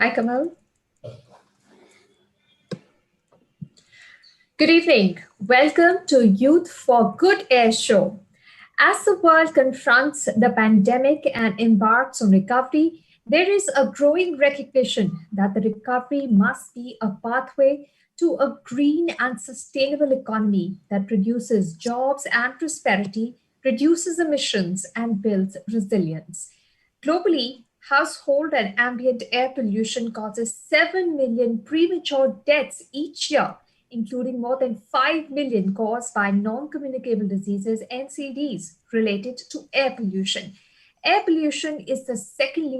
Hi, Kamal. Good evening. Welcome to Youth for Good Air Show. As the world confronts the pandemic and embarks on recovery, there is a growing recognition that the recovery must be a pathway to a green and sustainable economy that produces jobs and prosperity, reduces emissions, and builds resilience. Globally, household and ambient air pollution causes 7 million premature deaths each year, including more than 5 million caused by non communicable diseases (NCDs) related to air pollution. Air pollution is the second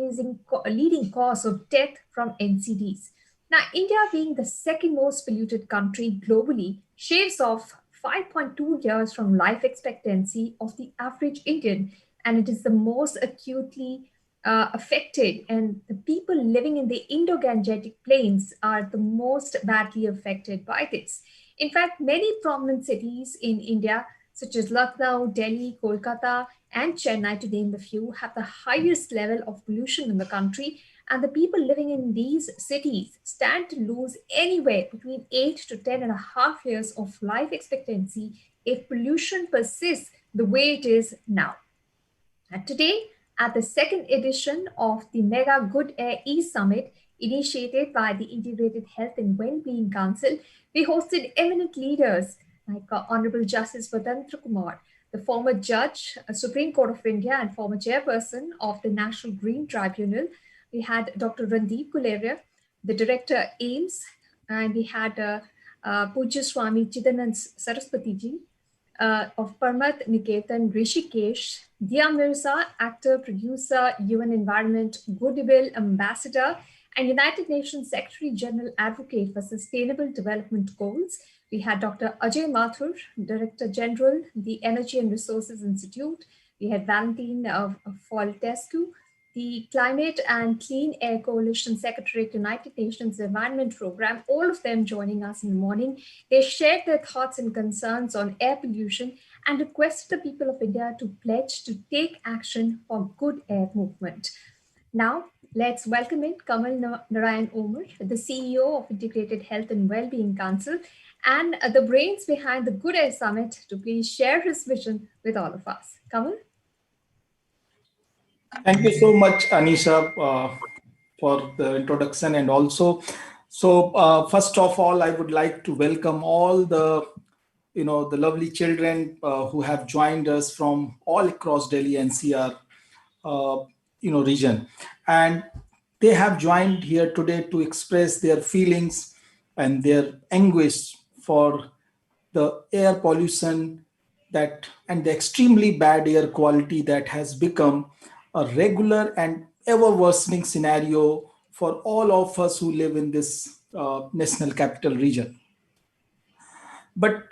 leading cause of death from NCDs. Now, India, being the second most polluted country globally, shaves off 5.2 years from life expectancy of the average Indian, and it is the most acutely affected, and the people living in the Indo-Gangetic plains are the most badly affected by this. In fact, many prominent cities in India, such as Lucknow, Delhi, Kolkata, and Chennai, to name a few, have the highest level of pollution in the country, and the people living in these cities stand to lose anywhere between 8 to 10 and a half years of life expectancy if pollution persists the way it is now. And today, at the second edition of the Mega Good Air E-Summit, initiated by the Integrated Health and Wellbeing Council, we hosted eminent leaders like Honorable Justice Vatantra Kumar, the former judge, Supreme Court of India, and former chairperson of the National Green Tribunal. We had Dr. Randeep Guleria, the director AIMS, and we had Pujya Swami Chidanand Saraswati ji, of Parmat Niketan Rishikesh, Dia Mirza, actor, producer, UN Environment Goodwill Ambassador, and United Nations Secretary General Advocate for Sustainable Development Goals. We had Dr. Ajay Mathur, Director General, the Energy and Resources Institute. We had Valentin Foltescu, the Climate and Clean Air Coalition Secretariat, United Nations Environment Program, all of them joining us in the morning. They shared their thoughts and concerns on air pollution and requested the people of India to pledge to take action for good air movement. Now, let's welcome in Kamal Narayan Omar, the CEO of Integrated Health and Wellbeing Council, and the brains behind the Good Air Summit, to please share his vision with all of us. Kamal? Thank you so much, Anisha, for the introduction. And also, first of all, I would like to welcome all the lovely children who have joined us from all across Delhi NCR, region. And they have joined here today to express their feelings and their anguish for the air pollution that and the extremely bad air quality that has become a regular and ever worsening scenario for all of us who live in this national capital region. But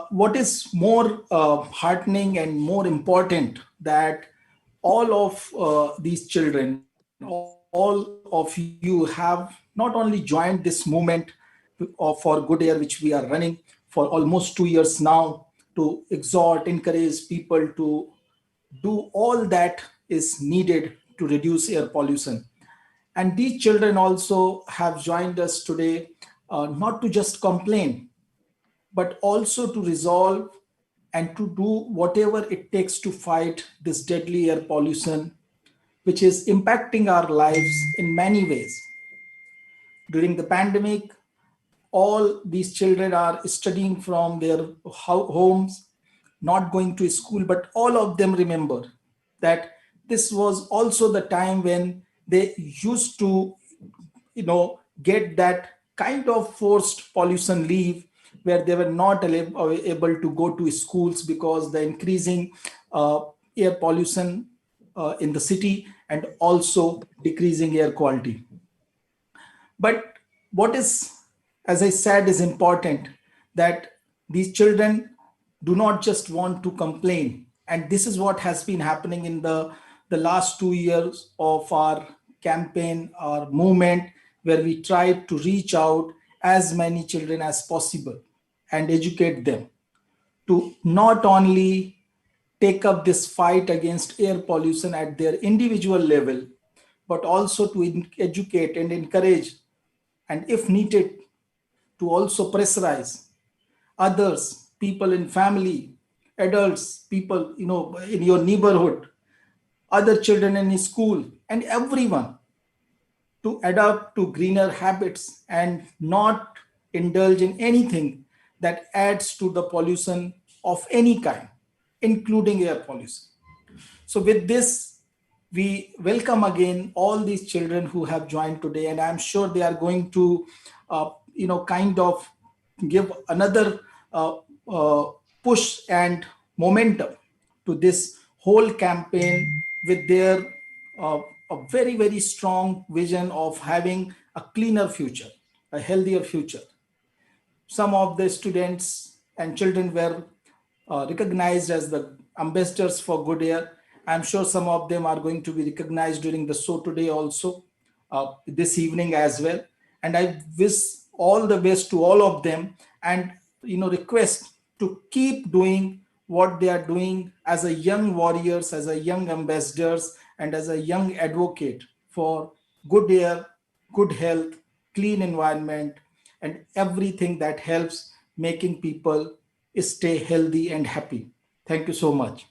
what is more heartening and more important that all of these children, all of you have not only joined this movement for good air, which we are running for almost 2 years now, to exhort, encourage people to do all that is needed to reduce air pollution. And these children also have joined us today, not to just complain, but also to resolve and to do whatever it takes to fight this deadly air pollution, which is impacting our lives in many ways. During the pandemic, all these children are studying from their homes, not going to school, but all of them remember that this was also the time when they used to get that kind of forced pollution leave, where they were not able to go to schools because the increasing air pollution in the city and also decreasing air quality. But what is, as I said, is important that these children do not just want to complain. And this is what has been happening in the last 2 years of our campaign, our movement, where we tried to reach out as many children as possible and educate them to not only take up this fight against air pollution at their individual level, but also to educate and encourage, and if needed, to also pressurize others, people in family, adults, people, in your neighborhood, other children in school, and everyone to adapt to greener habits and not indulge in anything that adds to the pollution of any kind, including air pollution. So, with this, we welcome again all these children who have joined today, and I'm sure they are going to, kind of give another uh, uh, push and momentum to this whole campaign with their uh, a very, very strong vision of having a cleaner future, a healthier future. Some of the students and children were recognized as the ambassadors for good air. I'm sure some of them are going to be recognized during the show today also, this evening as well. And I wish all the best to all of them, and request to keep doing what they are doing as a young warriors, as a young ambassadors, and as a young advocate for good air, good health, clean environment, and everything that helps making people stay healthy and happy. Thank you so much.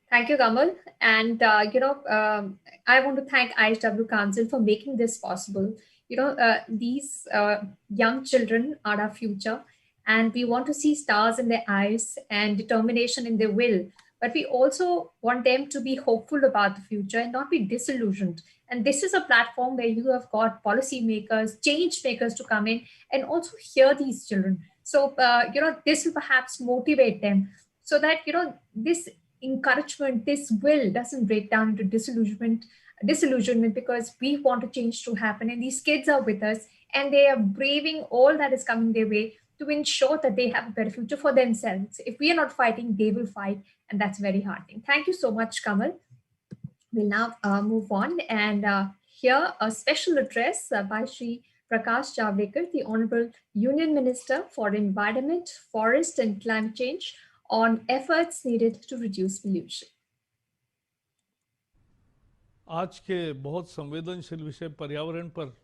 Thank you, Kamal. And, I want to thank ISW Council for making this possible. These young children are our future, and we want to see stars in their eyes and determination in their will. But we also want them to be hopeful about the future and not be disillusioned. And this is a platform where you have got policymakers, change makers to come in and also hear these children. So, this will perhaps motivate them so that, this encouragement, this will doesn't break down into disillusionment, because we want a change to happen, and these kids are with us, and they are braving all that is coming their way to ensure that they have a better future for themselves. If we are not fighting, they will fight, and that's very heartening. Thank you so much, Kamal. We'll now move on and hear a special address by Sri Prakash Javadekar, the Honorable Union Minister for Environment, Forest and Climate Change, on efforts needed to reduce pollution. आज के बहुत संवेदनशील विषय पर्यावरण पर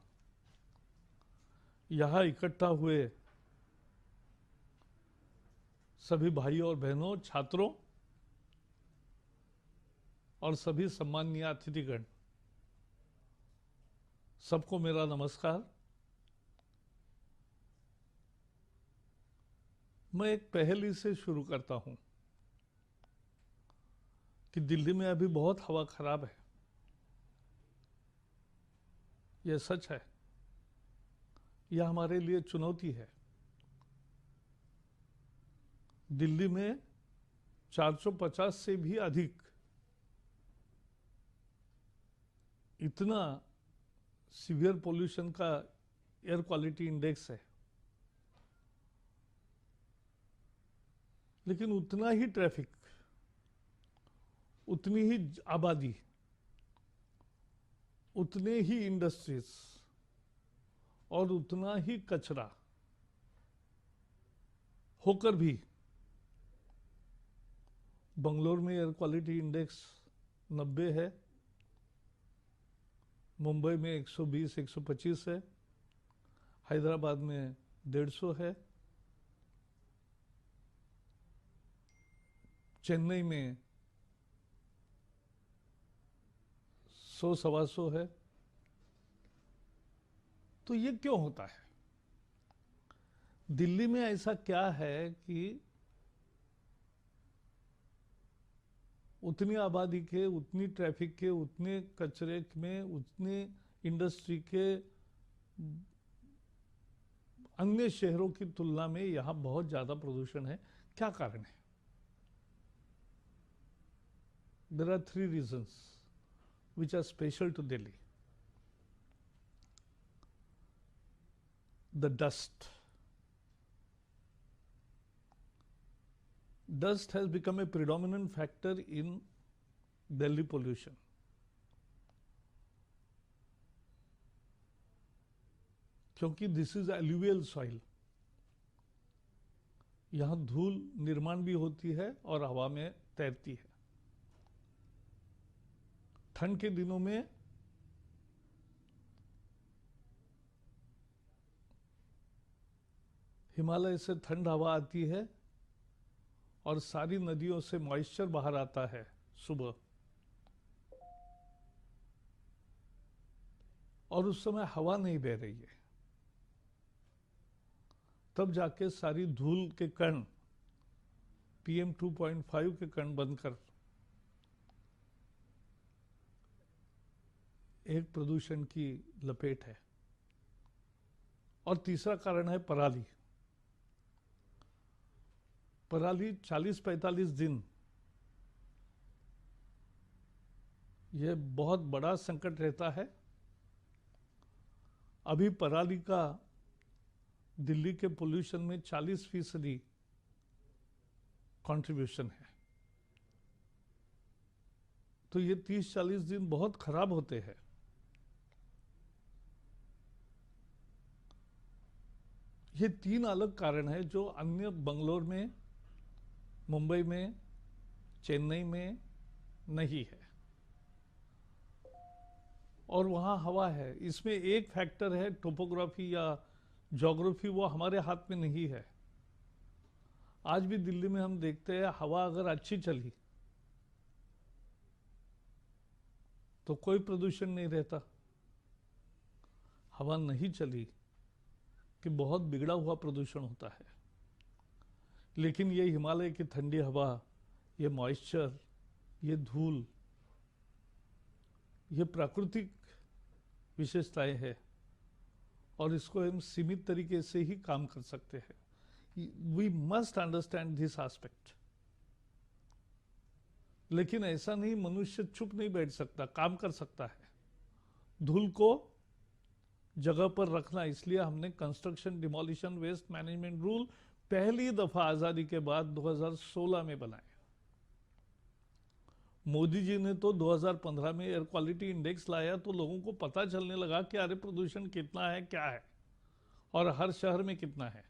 यहाँ इकट्ठा हुए सभी भाइयों और बहनों, छात्रों और सभी सम्माननीय अतिथिगण, सबको मेरा नमस्कार। मैं एक पहेली से शुरू करता हूं कि दिल्ली में अभी बहुत हवा खराब है। यह सच है, यह हमारे लिए चुनौती है। दिल्ली में 450 से भी अधिक इतना सीवियर पोल्यूशन का एयर क्वालिटी इंडेक्स है, लेकिन उतना ही ट्रैफिक, उतनी ही आबादी, उतने ही इंडस्ट्रीज और उतना ही कचरा होकर भी बंगलोर में एयर क्वालिटी इंडेक्स 90 है, मुंबई में 120-125 है, हैदराबाद में 150 है, चेन्नई में 100-125 है। तो ये क्यों होता है? दिल्ली में ऐसा क्या है कि उतनी आबादी के, उतनी ट्रैफिक के, उतने कचरे में, उतने इंडस्ट्री के अन्य शहरों की तुलना में यहां बहुत ज्यादा प्रदूषण है? क्या कारण है? There are 3 reasons which are special to Delhi. The dust. Dust has become a predominant factor in Delhi pollution. क्योंकि दिस इज एल्यूवियल सॉइल, यहां धूल निर्माण भी होती है और हवा में तैरती है। ठंड के दिनों में हिमालय से ठंड हवा आती है और सारी नदियों से मॉइस्चर बाहर आता है सुबह, और उस समय हवा नहीं बह रही है, तब जाके सारी धूल के कण, PM 2.5 के कण बनकर एक प्रदूषण की लपेट है। और तीसरा कारण है पराली। पराली 40-45 दिन यह बहुत बड़ा संकट रहता है। अभी पराली का दिल्ली के पोल्यूशन में 40% कंट्रीब्यूशन है। तो ये 30-40 दिन बहुत खराब होते हैं। ये 3 अलग कारण हैं जो अन्य बंगलोर में, मुंबई में, चेन्नई में नहीं है। और वहाँ हवा है। इसमें एक फैक्टर है टोपोग्राफी या ज्योग्राफी, वो हमारे हाथ में नहीं है। आज भी दिल्ली में हम देखते हैं हवा अगर अच्छी चली तो कोई प्रदूषण नहीं रहता। हवा नहीं चली कि बहुत बिगड़ा हुआ प्रदूषण होता है। लेकिन ये हिमालय की ठंडी हवा, ये मॉइस्चर, ये धूल, ये प्राकृतिक विशेषताएं हैं और इसको हम सीमित तरीके से ही काम कर सकते हैं। We must understand this aspect. लेकिन ऐसा नहीं, मनुष्य चुप नहीं बैठ सकता, काम कर सकता है। धूल को जगह पर रखना, इसलिए हमने construction demolition waste management rule पहली दफा आजादी के बाद 2016 में बनाए। मोदी जी ने तो 2015 में एयर क्वालिटी इंडेक्स लाया तो लोगों को पता चलने लगा कि अरे प्रदूषण कितना है, क्या है और हर शहर में कितना है।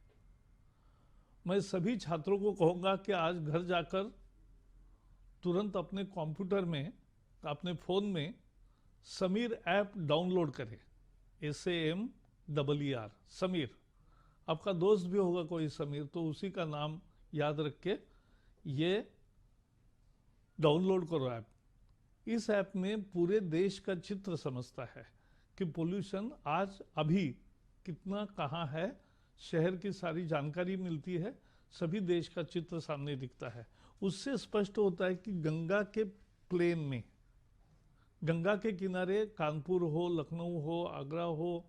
मैं सभी छात्रों को कहूंगा कि आज घर जाकर तुरंत अपने कंप्यूटर में, अपने फोन में समीर ऐप डाउनलोड करें। SAMEER, समीर। आपका दोस्त भी होगा कोई समीर, तो उसी का नाम याद रख के ये डाउनलोड करो ऐप। इस ऐप में पूरे देश का चित्र समझता है कि पोल्यूशन आज अभी कितना, कहाँ है, शहर की सारी जानकारी मिलती है, सभी देश का चित्र सामने दिखता है। उससे स्पष्ट होता है कि गंगा के प्लेन में, गंगा के किनारे कानपुर हो, लखनऊ हो, आगरा हो,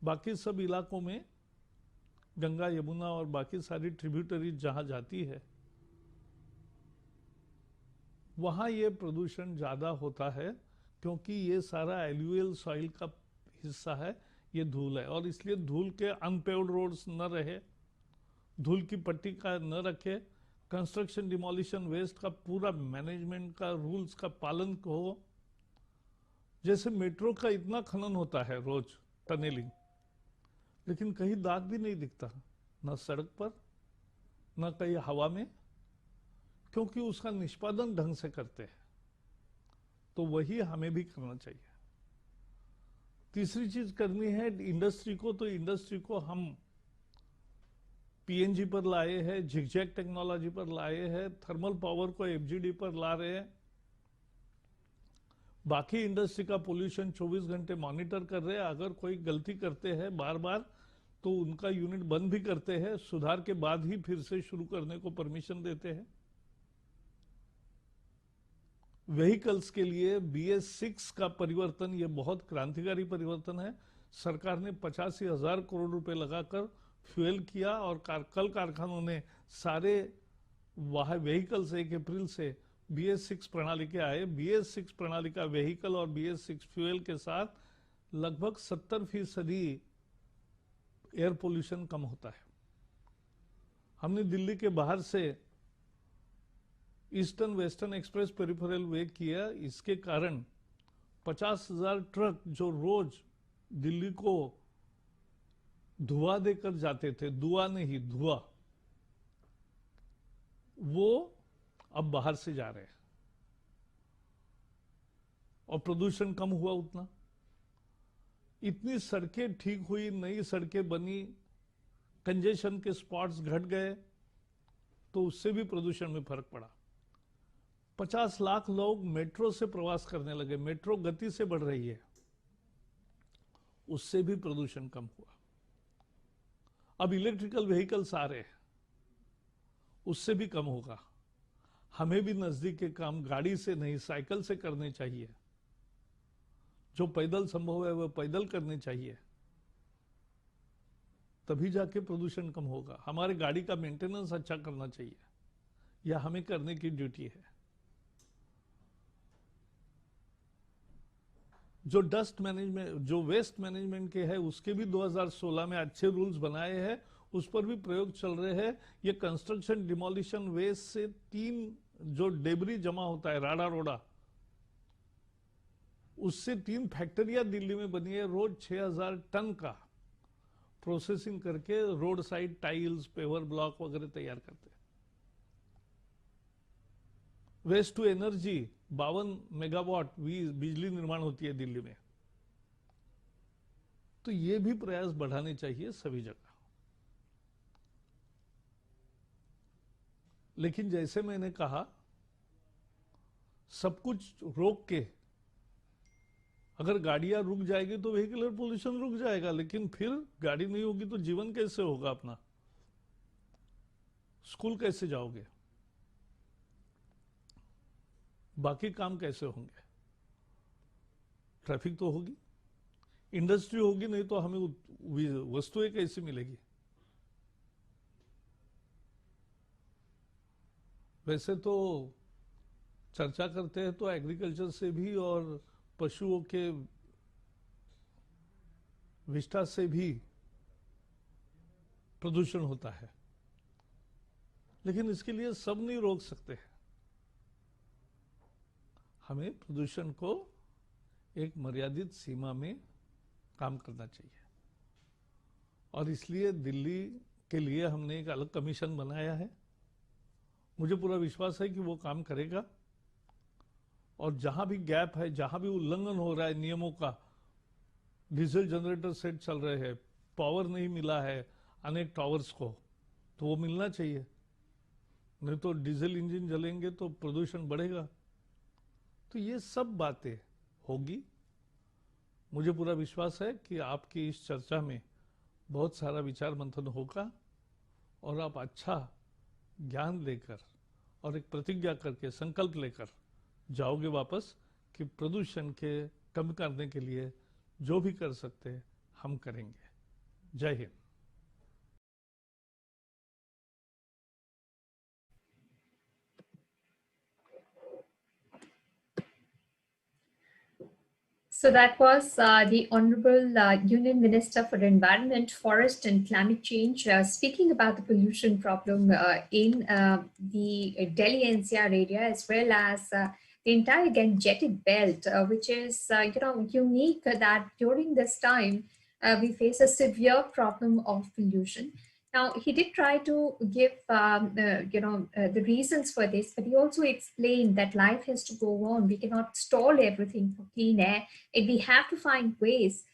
बाकी सब इलाकों में गंगा, यमुना और बाकी सारी ट्रिब्यूटरी जहां जाती है, वहां ये प्रदूषण ज्यादा होता है क्योंकि ये सारा एल्यूवियल सॉइल का हिस्सा है, ये धूल है। और इसलिए धूल के अनपेव्ड रोड्स न रहे, धूल की पट्टी का न रखे, कंस्ट्रक्शन डिमोलिशन वेस्ट का पूरा मैनेजमेंट का रूल्स का पालन हो। जैसे मेट्रो का इतना खनन होता है रोज, टनलिंग, लेकिन कहीं दाग भी नहीं दिखता, न सड़क पर न कहीं हवा में, क्योंकि उसका निष्पादन ढंग से करते हैं। तो वही हमें भी करना चाहिए। तीसरी चीज करनी है इंडस्ट्री को, तो इंडस्ट्री को हम PNG पर लाए हैं, झिगजैग टेक्नोलॉजी पर लाए हैं, थर्मल पावर को FGD पर ला रहे हैं। बाकी इंडस्ट्री का पोल्यूशन 24 घंटे मॉनिटर कर रहे हैं। अगर कोई गलती करते हैं बार बार तो उनका यूनिट बंद भी करते हैं, सुधार के बाद ही फिर से शुरू करने को परमिशन देते हैं। व्हीकल्स के लिए BS6 का परिवर्तन, ये बहुत क्रांतिकारी परिवर्तन है। सरकार ने 85,000 करोड़ रुपए लगाकर फ्यूल किया और कल कारखानों ने सारे व्हीकल्स 1 अप्रैल से BS6 प्रणाली के आए। BS6 प्रणाली का व्हीकल और BS6 फ्यूल के साथ लगभग 70% एयर पोल्यूशन कम होता है। हमने दिल्ली के बाहर से ईस्टर्न वेस्टर्न एक्सप्रेस पेरिफेरल वे किया। इसके कारण 50,000 ट्रक जो रोज दिल्ली को धुआं देकर जाते थे, धुआं नहीं, धुआं, वो अब बाहर से जा रहे हैं। और प्रदूषण कम हुआ उतना। इतनी सड़कें ठीक हुई, नई सड़कें बनी, कंजेशन के स्पॉट्स घट गए, तो उससे भी प्रदूषण में फर्क पड़ा। 50 लाख लोग मेट्रो से प्रवास करने लगे, मेट्रो गति से बढ़ रही है, उससे भी प्रदूषण कम हुआ। अब इलेक्ट्रिकल व्हीकल्स आ रहे हैं, उससे भी कम होगा। हमें भी नजदीक के काम गाड़ी से नहीं, साइकिल से करने चाहिए। जो पैदल संभव है वह पैदल करने चाहिए, तभी जाके प्रदूषण कम होगा। हमारे गाड़ी का मेंटेनेंस अच्छा करना चाहिए, यह हमें करने की ड्यूटी है। जो डस्ट मैनेजमेंट, जो वेस्ट मैनेजमेंट के है, उसके भी 2016 में अच्छे रूल्स बनाए हैं, उस पर भी प्रयोग चल रहे हैं। ये कंस्ट्रक्शन डिमोलिशन वेस्ट से 3 जो डेबरी जमा होता है, राडा रोडा, उससे 3 फैक्ट्रियां दिल्ली में बनी है, रोज 6000 टन का प्रोसेसिंग करके road side tiles, paver block वगैरह तैयार करते हैं। वेस्ट टू एनर्जी 52 मेगावाट बिजली निर्माण होती है दिल्ली में। तो ये भी प्रयास बढ़ाने चाहिए सभी जगह। लेकिन जैसे मैंने कहा, सब कुछ रोक के अगर गाड़ियां रुक जाएगी तो व्हीकलर पोल्यूशन रुक जाएगा, लेकिन फिर गाड़ी नहीं होगी तो जीवन कैसे होगा अपना? स्कूल कैसे जाओगे? बाकी काम कैसे होंगे? ट्रैफिक तो होगी, इंडस्ट्री होगी, नहीं तो हमें वस्तुएं कैसे मिलेगी? वैसे तो चर्चा करते हैं तो एग्रीकल्चर से भी और पशुओं के विष्ठा से भी प्रदूषण होता है, लेकिन इसके लिए सब नहीं रोक सकते हैं। हमें प्रदूषण को एक मर्यादित सीमा में काम करना चाहिए, और इसलिए दिल्ली के लिए हमने एक अलग कमीशन बनाया है। मुझे पूरा विश्वास है कि वो काम करेगा, और जहां भी गैप है, जहां भी उल्लंघन हो रहा है नियमों का, डीजल जनरेटर सेट चल रहे हैं, पावर नहीं मिला है अनेक टावर्स को, तो वो मिलना चाहिए, नहीं तो डीजल इंजन जलेंगे तो प्रदूषण बढ़ेगा। तो ये सब बातें होगी। मुझे पूरा विश्वास है कि आपकी इस चर्चा में बहुत सारा विचार मंथन होगा, और आप अच्छा ज्ञान लेकर और एक प्रतिज्ञा करके, संकल्प लेकर जाओगे वापस कि प्रदूषण के कम करने के लिए जो भी कर सकते हैं हम करेंगे। जय Hind. So that was the Honorable Union Minister for Environment, Forest and Climate Change speaking about the pollution problem in the Delhi NCR area, as well as the entire Gangetic Belt, which is unique that during this time we face a severe problem of pollution. Now, he did try to give, the reasons for this, but he also explained that life has to go on. We cannot stall everything for clean air, and we have to find ways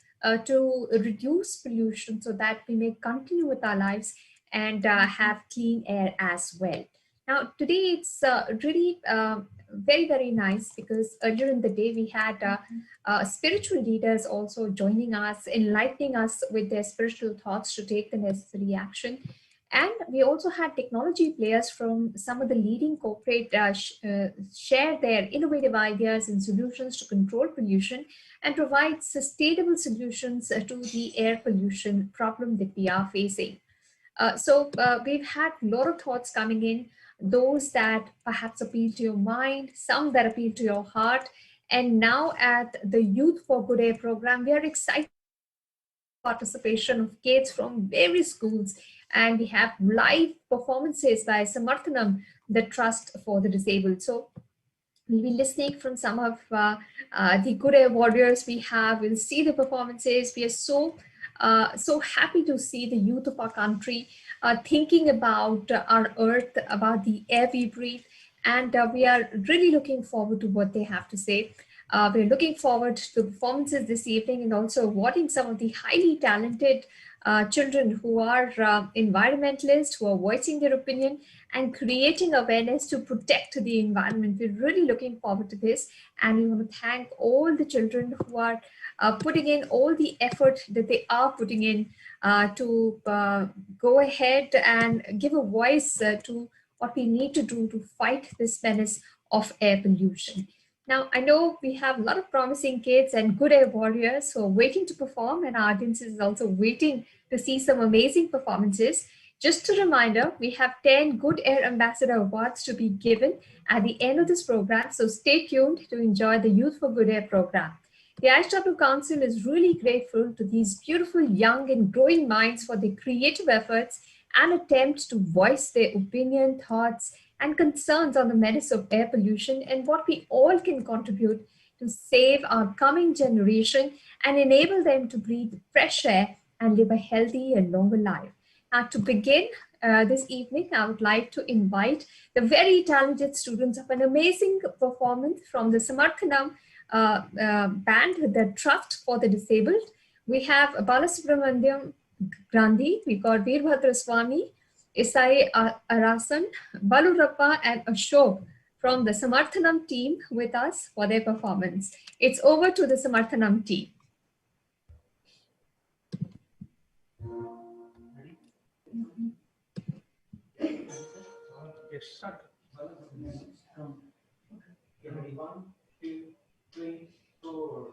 to reduce pollution so that we may continue with our lives and have clean air as well. Now, today it's really very, very nice because earlier in the day we had spiritual leaders also joining us, enlightening us with their spiritual thoughts to take the necessary action. And we also had technology players from some of the leading corporate share their innovative ideas and solutions to control pollution and provide sustainable solutions to the air pollution problem that we are facing. So we've had a lot of thoughts coming in, those that perhaps appeal to your mind, some that appeal to your heart. And now at the Youth for Good Air program, we are excited participation of kids from various schools, and we have live performances by Samarthanam, the Trust for the Disabled. So we'll be listening from some of the good air warriors we have. We'll see the performances. We are so happy to see the youth of our country thinking about our earth, about the air we breathe, and we are really looking forward to what they have to say. We're looking forward to performances this evening and also awarding some of the highly talented children who are environmentalists, who are voicing their opinion and creating awareness to protect the environment. We're really looking forward to this, and we want to thank all the children who are putting in all the effort that they are putting in to go ahead and give a voice to what we need to do to fight this menace of air pollution. Now, I know we have a lot of promising kids and good air warriors who are waiting to perform, and our audience is also waiting to see some amazing performances. Just a reminder, we have 10 Good Air Ambassador Awards to be given at the end of this program, so stay tuned to enjoy the Youth for Good Air program. The ISW Council is really grateful to these beautiful young and growing minds for their creative efforts and attempts to voice their opinion, thoughts, and concerns on the menace of air pollution and what we all can contribute to save our coming generation and enable them to breathe fresh air and live a healthy and longer life. Now, to begin this evening, I would like to invite the very talented students of an amazing performance from the Samarthanam band, the Trust for the Disabled. We have Balasubramaniam Grandi, we got Veerbhadra Swami, Isai Arasan, Balurappa and Ashok from the Samarthanam team with us for their performance. It's over to the Samarthanam team. Yes. 1, 2, 3, 4.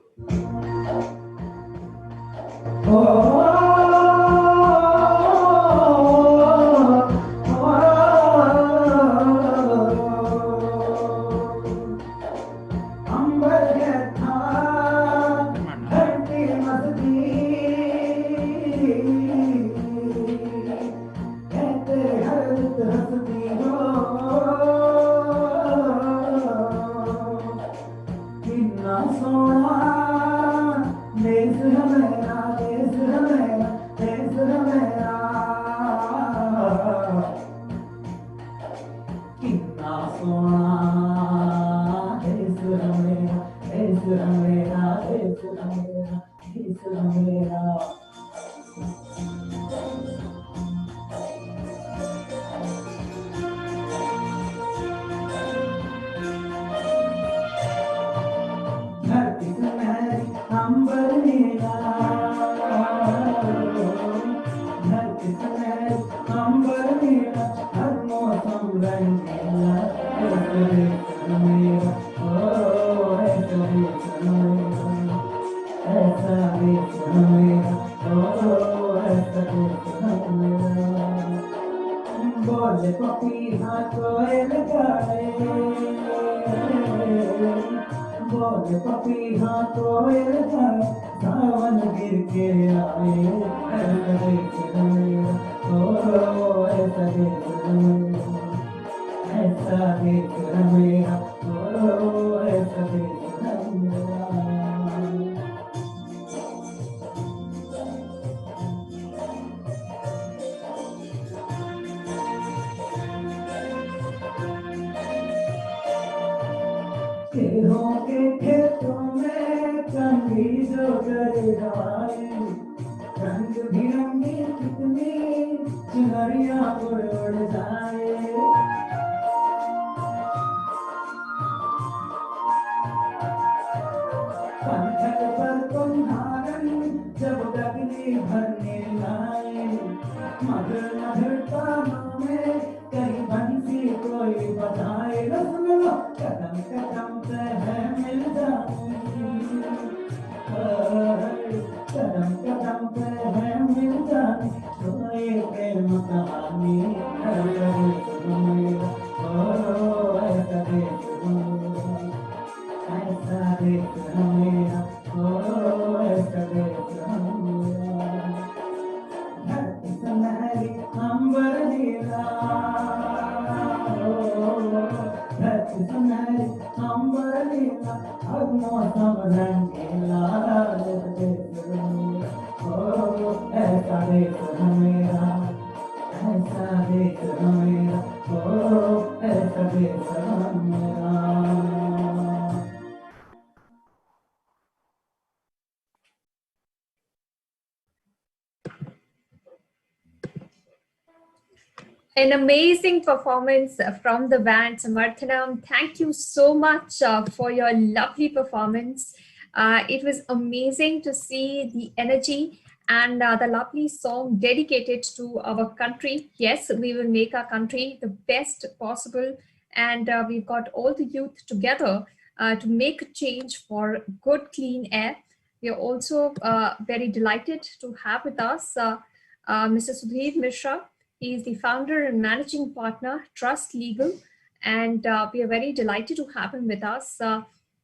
An amazing performance from the band, Samarthanam. Thank you so much for your lovely performance. It was amazing to see the energy and the lovely song dedicated to our country. Yes, we will make our country the best possible, and we've got all the youth together to make a change for good, clean air. We are also very delighted to have with us Mr. Sudhir Mishra. He is the founder and managing partner, Trust Legal, and we are very delighted to have him with us.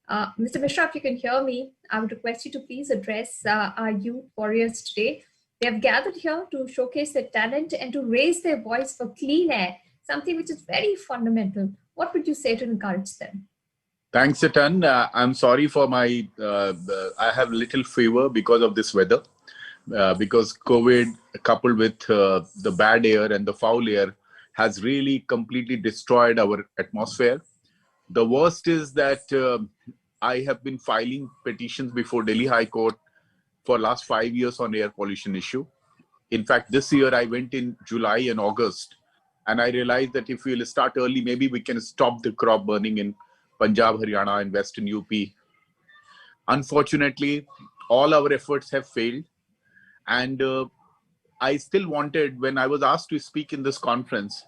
Mr. Mishra, if you can hear me, I would request you to please address our youth warriors today. They have gathered here to showcase their talent and to raise their voice for clean air, something which is very fundamental. What would you say to encourage them? Thanks a ton. I'm sorry for my, I have little fever because of this weather. Because COVID coupled with the bad air and the foul air has really completely destroyed our atmosphere. The worst is that I have been filing petitions before Delhi High Court for last 5 years on air pollution issue. In fact, this year I went in July and August, and I realized that if we'll start early, maybe we can stop the crop burning in Punjab, Haryana and Western UP. Unfortunately, all our efforts have failed. And I still wanted, when I was asked to speak in this conference,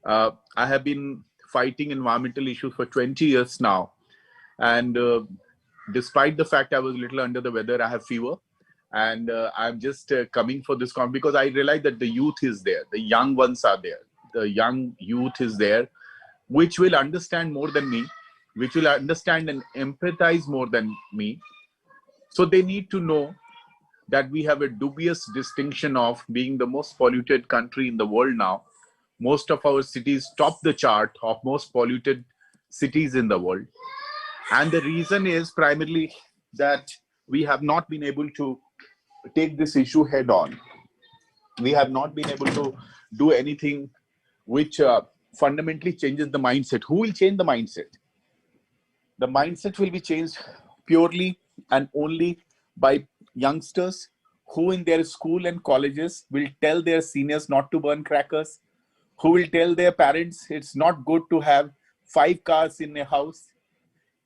I have been fighting environmental issues for 20 years now. And despite the fact I was a little under the weather, I have fever. And I'm just coming for this conference because I realized that the youth is there. The young ones are there. The young youth is there, which will understand more than me, which will understand and empathize more than me. So they need to know that we have a dubious distinction of being the most polluted country in the world now. Most of our cities top the chart of most polluted cities in the world. And the reason is primarily that we have not been able to take this issue head on. We have not been able to do anything which fundamentally changes the mindset. Who will change the mindset? The mindset will be changed purely and only by youngsters who in their school and colleges will tell their seniors not to burn crackers, who will tell their parents it's not good to have 5 cars in a house.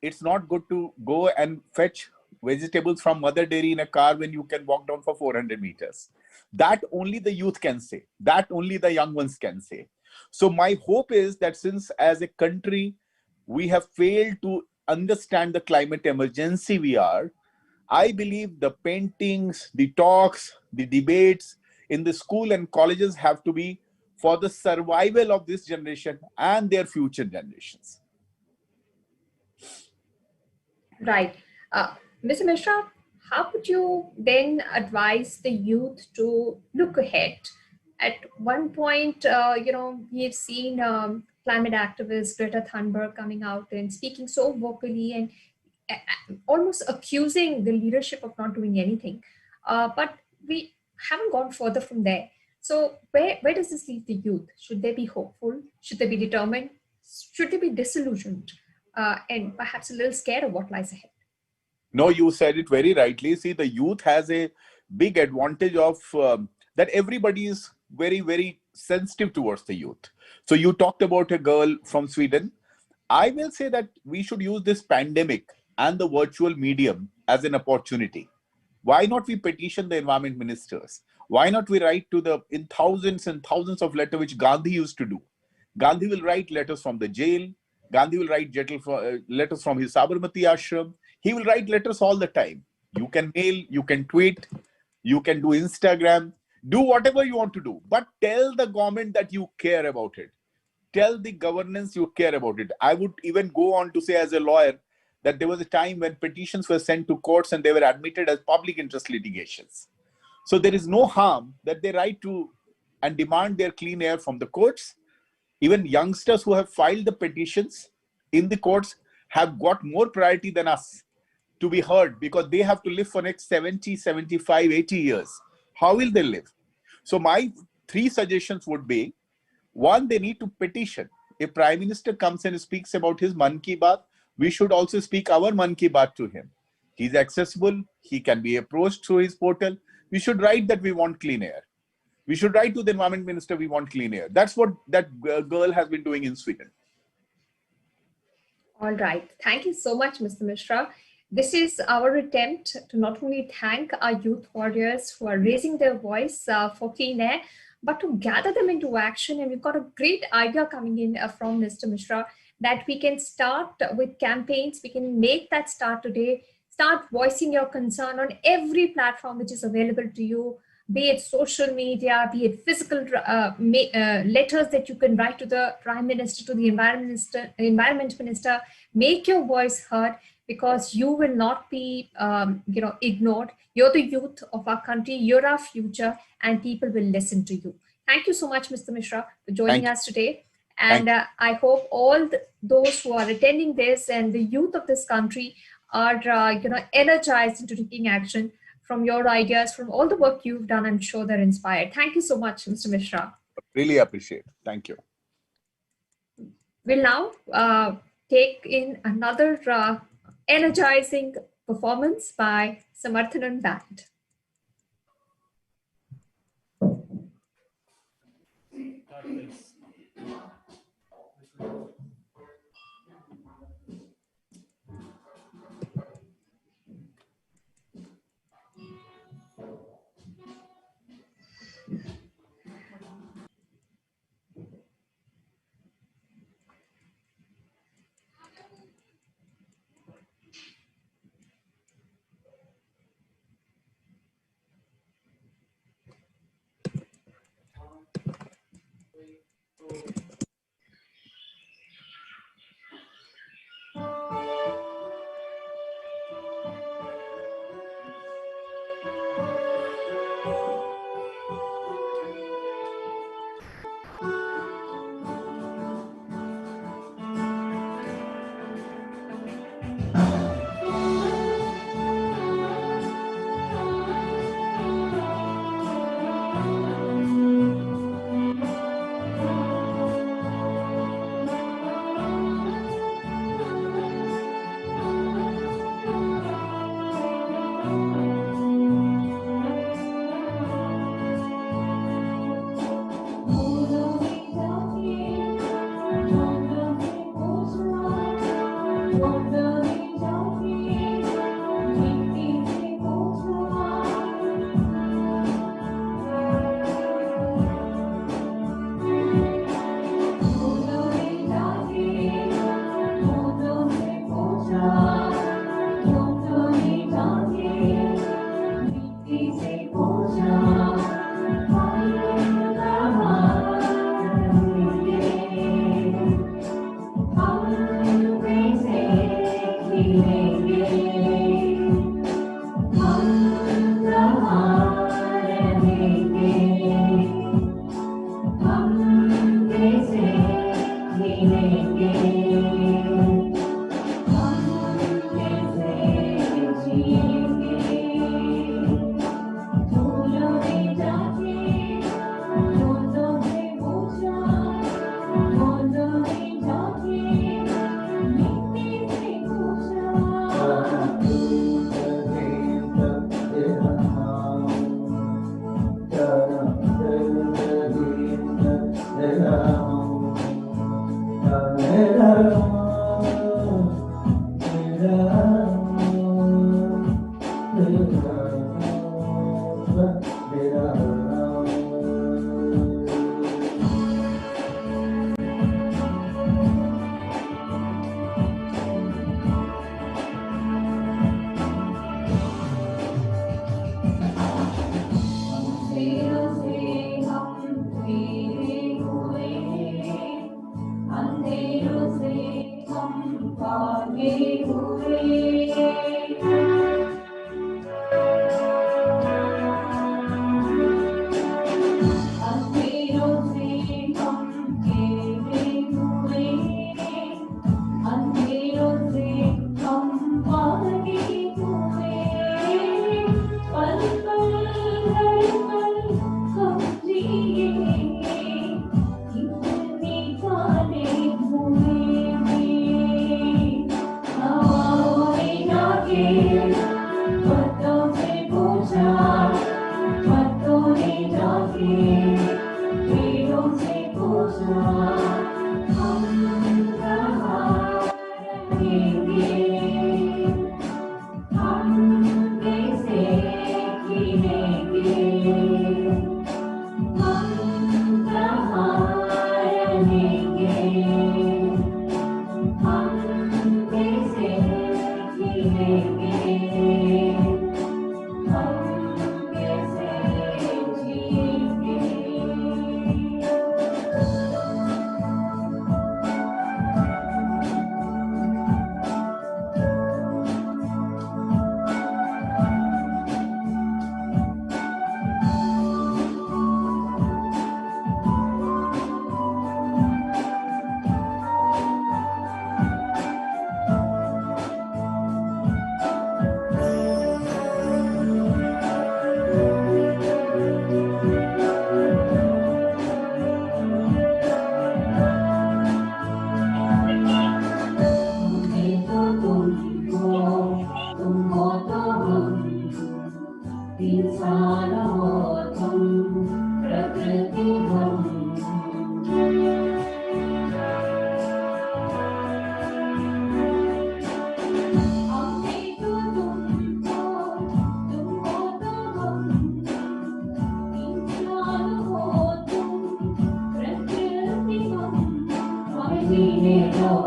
It's not good to go and fetch vegetables from Mother Dairy in a car when you can walk down for 400 meters. That only the youth can say. That only the young ones can say. So my hope is that since as a country, we have failed to understand the climate emergency we are, I believe the paintings, the talks, the debates in the school and colleges have to be for the survival of this generation and their future generations. Right. Mr. Mishra, how would you then advise the youth to look ahead? At one point, we've seen climate activist Greta Thunberg coming out and speaking so vocally and almost accusing the leadership of not doing anything. But we haven't gone further from there. So where does this leave the youth? Should they be hopeful? Should they be determined? Should they be disillusioned? And perhaps a little scared of what lies ahead? No, you said it very rightly. See, the youth has a big advantage of that everybody is very, very sensitive towards the youth. So you talked about a girl from Sweden. I will say that we should use this pandemic and the virtual medium as an opportunity. Why not we petition the environment ministers? Why not we write to the in thousands and thousands of letters which Gandhi used to do? Gandhi will write letters from the jail. Gandhi will write letters from his Sabarmati ashram. He will write letters all the time. You can mail, you can tweet, you can do Instagram, do whatever you want to do. But tell the government that you care about it. Tell the governance you care about it. I would even go on to say as a lawyer that there was a time when petitions were sent to courts and they were admitted as public interest litigations. So there is no harm that they write to and demand their clean air from the courts. Even youngsters who have filed the petitions in the courts have got more priority than us to be heard because they have to live for next 70, 75, 80 years. How will they live? So my 3 suggestions would be, 1, they need to petition. If Prime Minister comes and speaks about his Man Ki Baat, we should also speak our Man Ki Baat to him. He's accessible. He can be approached through his portal. We should write that we want clean air. We should write to the environment minister, we want clean air. That's what that girl has been doing in Sweden. All right. Thank you so much, Mr. Mishra. This is our attempt to not only thank our youth warriors who are raising their voice for clean air, but to gather them into action. And we've got a great idea coming in from Mr. Mishra that we can start with campaigns. We can make that start today. Start voicing your concern on every platform which is available to you, be it social media, be it physical letters that you can write to the Prime Minister, to the Environment Minister. Make your voice heard, because you will not be ignored. You're the youth of our country, you're our future, and people will listen to you. Thank you so much, Mr. Mishra, for joining us today. And I hope all those who are attending this and the youth of this country are energized into taking action from your ideas, from all the work you've done. I'm sure they're inspired. Thank you so much, Mr. Mishra. Really appreciate it. Thank you. We'll now take in another energizing performance by Samarthanan Band.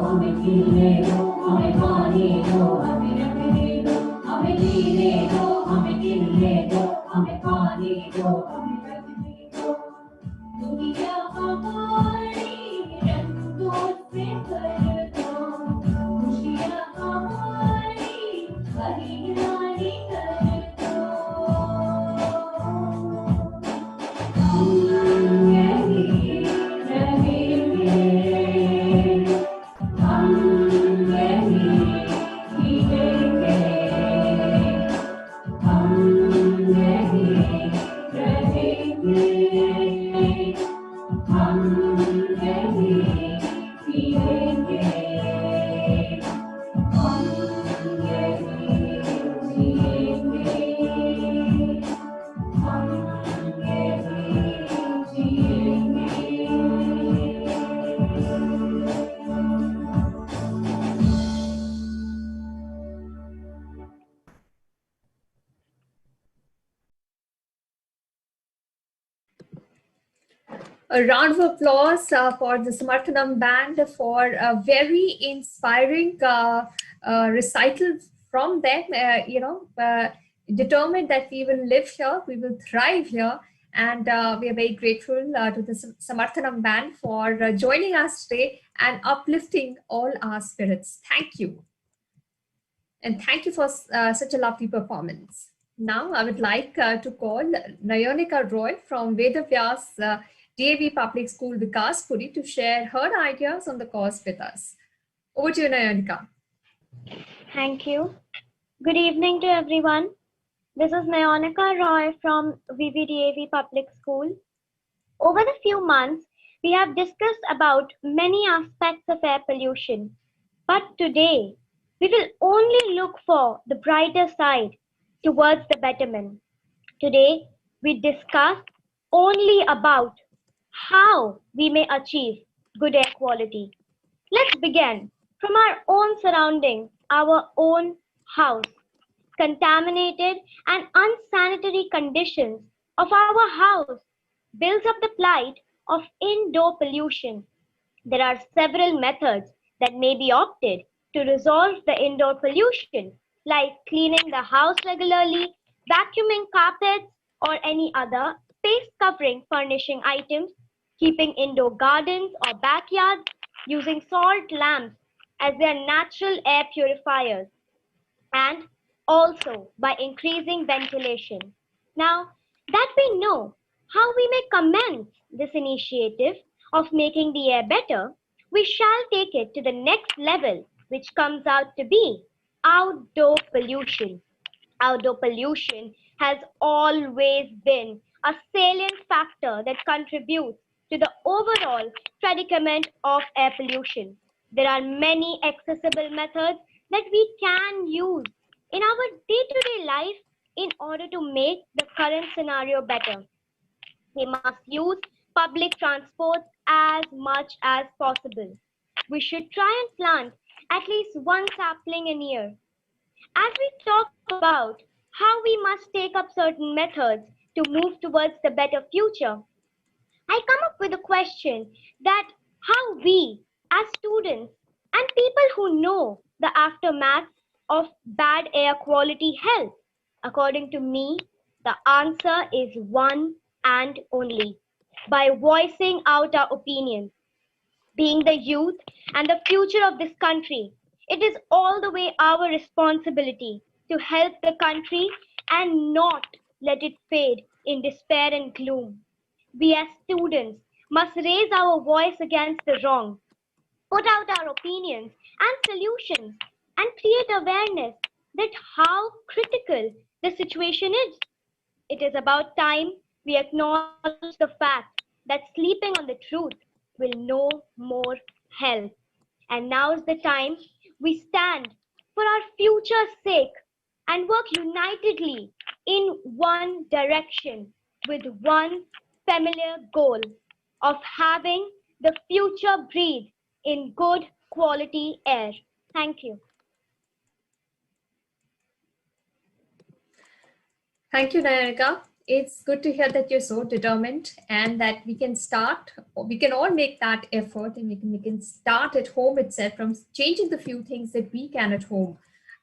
हमें खिलने दो, हमें पानी दो, हमें रखने दो, हमें जीने दो, हमें खिलने दो, हमें पानी दो, हमें रखने दो। दुनिया हमारी रंगों से भर दो, खुशियाँ हमारी हरियाली कर दो। हम यहीं रहेंगे, हम यहीं जीएंगे, हम यहीं रहेंगे, हम यहीं जीएंगे, हम यहीं जीएंगे, हम यहीं जीएंगे। A round of applause for the Samarthanam band for a very inspiring recital from them. Determined that we will live here, we will thrive here, and we are very grateful to the Samarthanam band for joining us today and uplifting all our spirits. Thank you. And thank you for such a lovely performance. Now I would like to call Nayonika Roy from Vedavyas DAV Public School Vikaspuri to share her ideas on the course with us. Over to you, Nayonika. Thank you. Good evening to everyone. This is Nayonika Roy from VVDAV Public School. Over the few months, we have discussed about many aspects of air pollution. But today, we will only look for the brighter side towards the betterment. Today, we discuss only about how we may achieve good air quality. Let's begin from our own surroundings, our own house. Contaminated and unsanitary conditions of our house builds up the plight of indoor pollution. There are several methods that may be opted to resolve the indoor pollution, like cleaning the house regularly, vacuuming carpets or any other space covering furnishing items, keeping indoor gardens or backyards, using salt lamps as their natural air purifiers, and also by increasing ventilation. Now that we know how we may commence this initiative of making the air better, we shall take it to the next level, which comes out to be outdoor pollution. Outdoor pollution has always been a salient factor that contributes to the overall predicament of air pollution. There are many accessible methods that we can use in our day-to-day life in order to make the current scenario better. We must use public transport as much as possible. We should try and plant at least one sapling a year. As we talk about how we must take up certain methods to move towards the better future, I come up with a question that how we as students and people who know the aftermath of bad air quality help. According to me, the answer is one and only by voicing out our opinions. Being the youth and the future of this country, it is all the way our responsibility to help the country and not let it fade in despair and gloom. We as students must raise our voice against the wrong, put out our opinions and solutions, and create awareness that how critical the situation is. It is about time we acknowledge the fact that sleeping on the truth will no more help. And now's the time we stand for our future's sake and work unitedly in one direction with one familiar goal of having the future breathe in good quality air. Thank you. Thank you, Nayonika. it's good to hear that you're so determined and that we can start, we can all make that effort, and we can start at home itself from changing the few things that we can at home.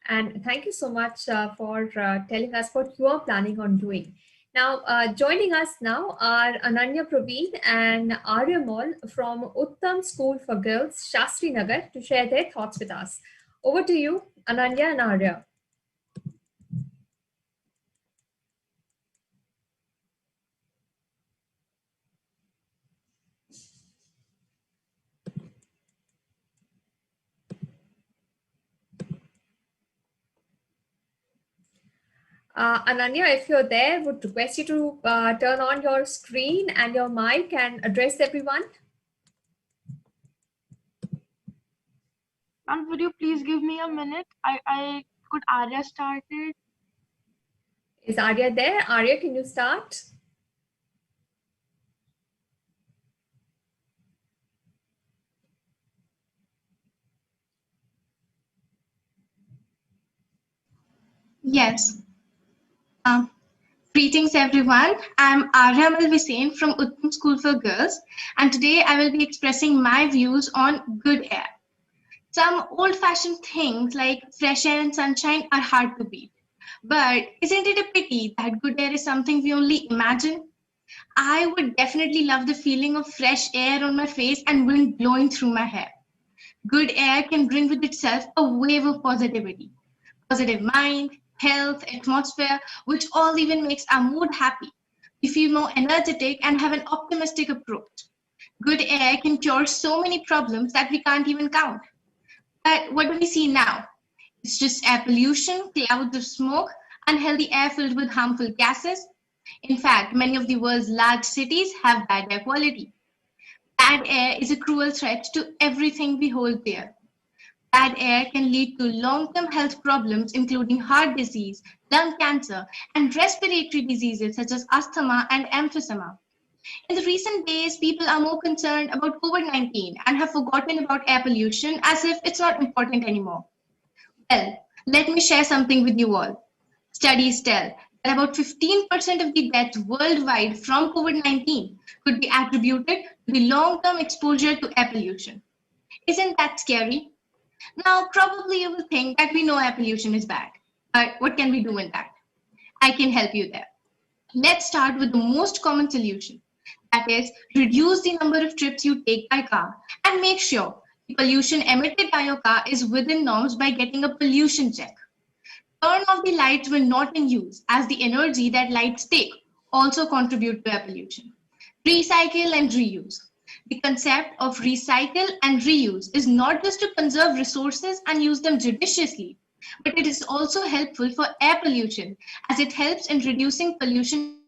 And thank you so much for telling us what you are planning on doing. Now, joining us now are Ananya Praveen and Arya Mall from Uttam School for Girls, Shastri Nagar, to share their thoughts with us. Over to you, Ananya and Arya. Ananya, if you're there, would request you to turn on your screen and your mic and address everyone. And would you please give me a minute? Could Arya start it? Is Arya there? Arya, can you start? Yes. Greetings everyone. I'm Arya Malvisain from Uttam School for Girls, and today I will be expressing my views on good air. Some old-fashioned things like fresh air and sunshine are hard to beat. But isn't it a pity that good air is something we only imagine? I would definitely love the feeling of fresh air on my face and wind blowing through my hair. Good air can bring with itself a wave of positivity, positive mind, health, atmosphere, which all even makes our mood happy. We feel more energetic and have an optimistic approach. Good air can cure so many problems that we can't even count. But what do we see now? It's just air pollution, clouds of smoke, unhealthy air filled with harmful gases. In fact, many of the world's large cities have bad air quality. Bad air is a cruel threat to everything we hold dear. Bad air can lead to long-term health problems, including heart disease, lung cancer, and respiratory diseases such as asthma and emphysema. In the recent days, people are more concerned about COVID-19 and have forgotten about air pollution as if it's not important anymore. Well, let me share something with you all. Studies tell that about 15% of the deaths worldwide from COVID-19 could be attributed to the long-term exposure to air pollution. Isn't that scary? Now, probably you will think that we know air pollution is bad, but what can we do in that? I can help you there. Let's start with the most common solution. That is, reduce the number of trips you take by car and make sure the pollution emitted by your car is within norms by getting a pollution check. Turn off the lights when not in use, as the energy that lights take also contribute to air pollution. Recycle and reuse. The concept of recycle and reuse is not just to conserve resources and use them judiciously, but it is also helpful for air pollution as it helps in reducing pollution.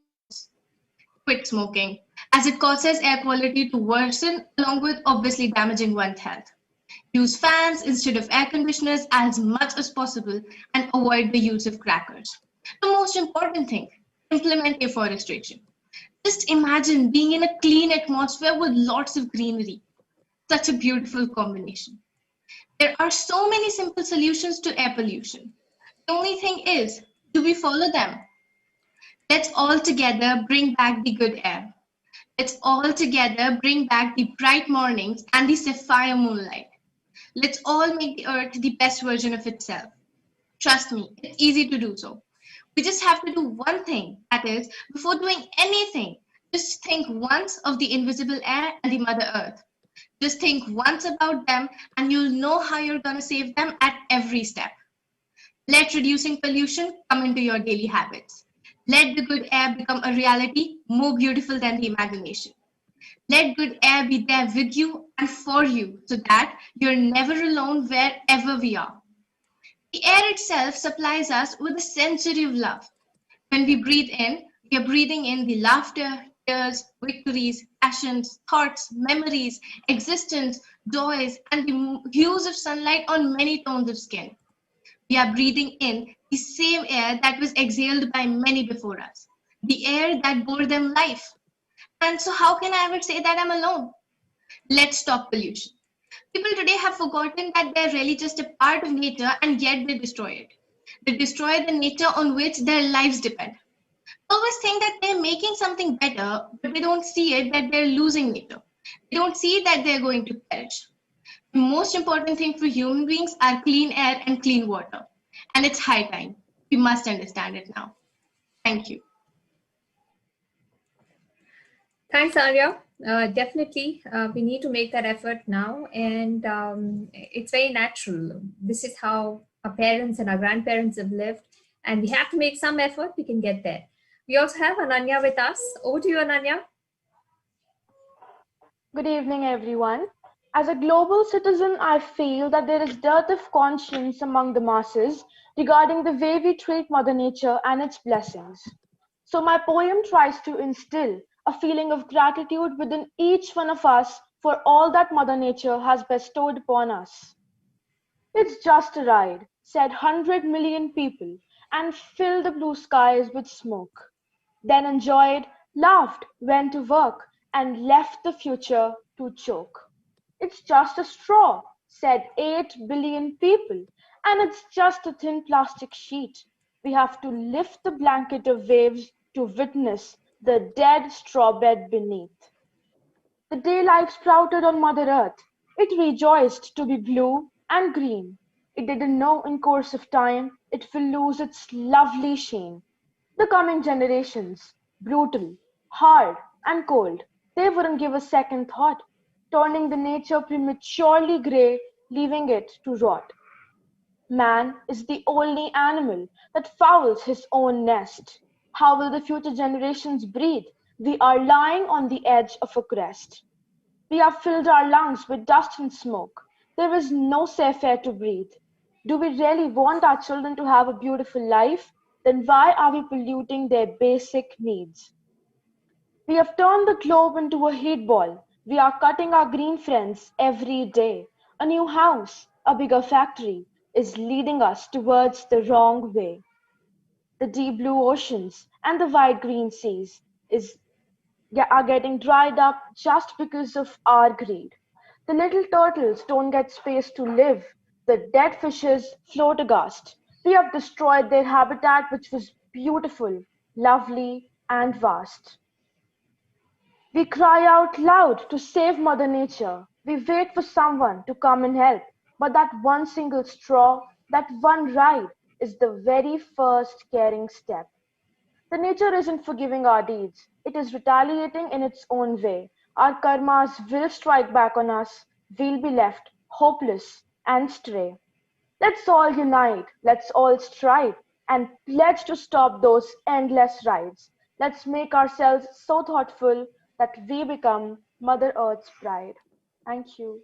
Quit smoking, as it causes air quality to worsen along with obviously damaging one's health. Use fans instead of air conditioners as much as possible and avoid the use of crackers. The most important thing, implement afforestation. Just imagine being in a clean atmosphere with lots of greenery. Such a beautiful combination. There are so many simple solutions to air pollution. The only thing is, do we follow them? Let's all together bring back the good air. Let's all together bring back the bright mornings and the sapphire moonlight. Let's all make the earth the best version of itself. Trust me, it's easy to do so. We just have to do one thing, that is, before doing anything, just think once of the invisible air and the Mother Earth. Just think once about them and you'll know how you're going to save them at every step. Let reducing pollution come into your daily habits. Let the good air become a reality more beautiful than the imagination. Let good air be there with you and for you so that you're never alone wherever we are. The air itself supplies us with a sensory of love. When we breathe in, we are breathing in the laughter, tears, victories, passions, thoughts, memories, existence, joys, and the hues of sunlight on many tones of skin. We are breathing in the same air that was exhaled by many before us, the air that bore them life. And so how can I ever say that I'm alone? Let's stop pollution. People today have forgotten that they're really just a part of nature and yet they destroy it. They destroy the nature on which their lives depend. Always think that they're making something better, but they don't see it that they're losing nature. They don't see that they're going to perish. The most important thing for human beings are clean air and clean water. And it's high time. We must understand it now. Thank you. Thanks, Arya. Definitely, we need to make that effort now, and it's very natural. This is how our parents and our grandparents have lived, and we have to make some effort. We can get there. We also have Ananya with us. Over to you, Ananya. Good evening, everyone. As a global citizen, I feel that there is dearth of conscience among the masses regarding the way we treat Mother Nature and its blessings. So, my poem tries to instill a feeling of gratitude within each one of us for all that Mother Nature has bestowed upon us. It's just a ride, said 100 million people, and filled the blue skies with smoke. Then enjoyed, laughed, went to work, and left the future to choke. It's just a straw, said 8 billion people, and it's just a thin plastic sheet. We have to lift the blanket of waves to witness the dead straw bed beneath. The day life sprouted on Mother Earth, it rejoiced to be blue and green. It didn't know in course of time it will lose its lovely sheen. The coming generations, brutal, hard, and cold, they wouldn't give a second thought, turning the nature prematurely grey, leaving it to rot. Man is the only animal that fouls his own nest. How will the future generations breathe? We are lying on the edge of a crest. We have filled our lungs with dust and smoke. There is no safe air to breathe. Do we really want our children to have a beautiful life? Then why are we polluting their basic needs? We have turned the globe into a heat ball. We are cutting our green friends every day. A new house, a bigger factory, is leading us towards the wrong way. The deep blue oceans and the wide green seas are getting dried up just because of our greed. The little turtles don't get space to live. The dead fishes float aghast. We have destroyed their habitat, which was beautiful, lovely, and vast. We cry out loud to save Mother Nature. We wait for someone to come and help. But that one single straw, that one ride, is the very first caring step. The nature isn't forgiving our deeds, it is retaliating in its own way. Our karmas will strike back on us, we'll be left hopeless and stray. Let's all unite, let's all strive, and pledge to stop those endless rides. Let's make ourselves so thoughtful that we become Mother Earth's pride. Thank you.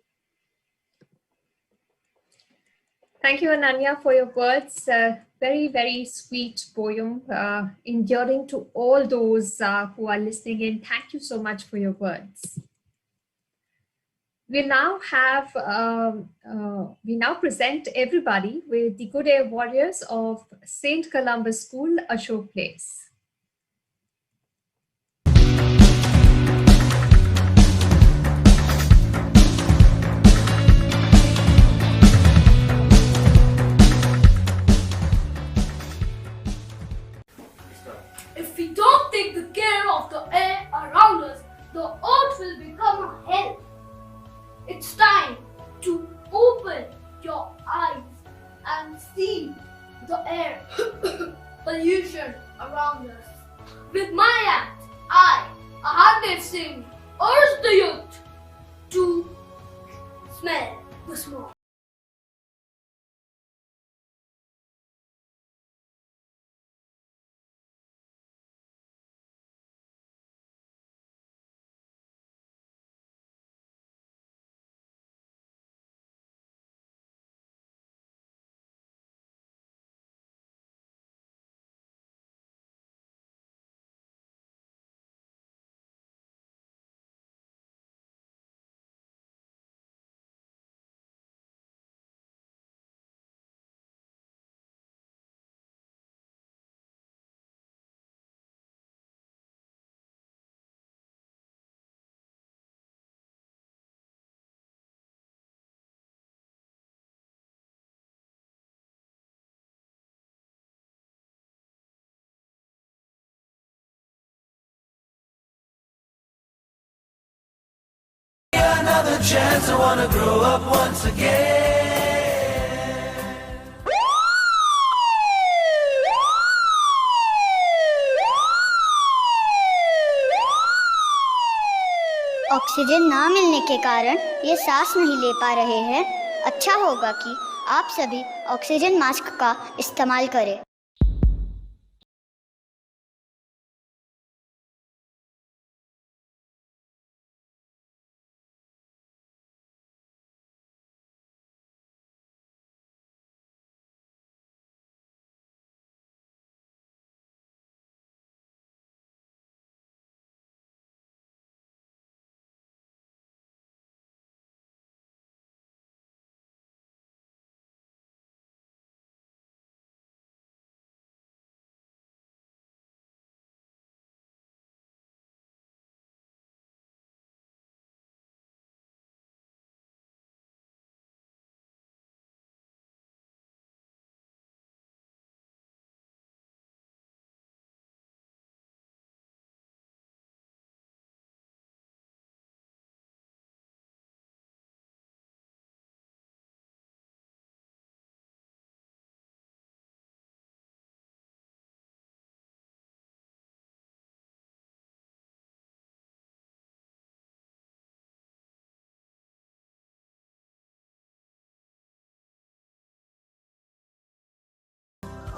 Thank you, Ananya, for your words. Very, very sweet poem, enduring to all those who are listening in. Thank you so much for your words. We now present everybody with the Good Air Warriors of St. Columbus School, Ashok Place. If we don't take the care of the air around us, the earth will become a hell. It's time to open your eyes and see the air pollution around us. With my act, I, Ahardev Singh, urge the youth to smell the smoke. another chance. I wanna grow up once again. Oxygen ना मिलने के कारण ये सांस नहीं ले पा रहे हैं। अच्छा होगा कि आप सभी ऑक्सीजन मास्क का इस्तेमाल करें।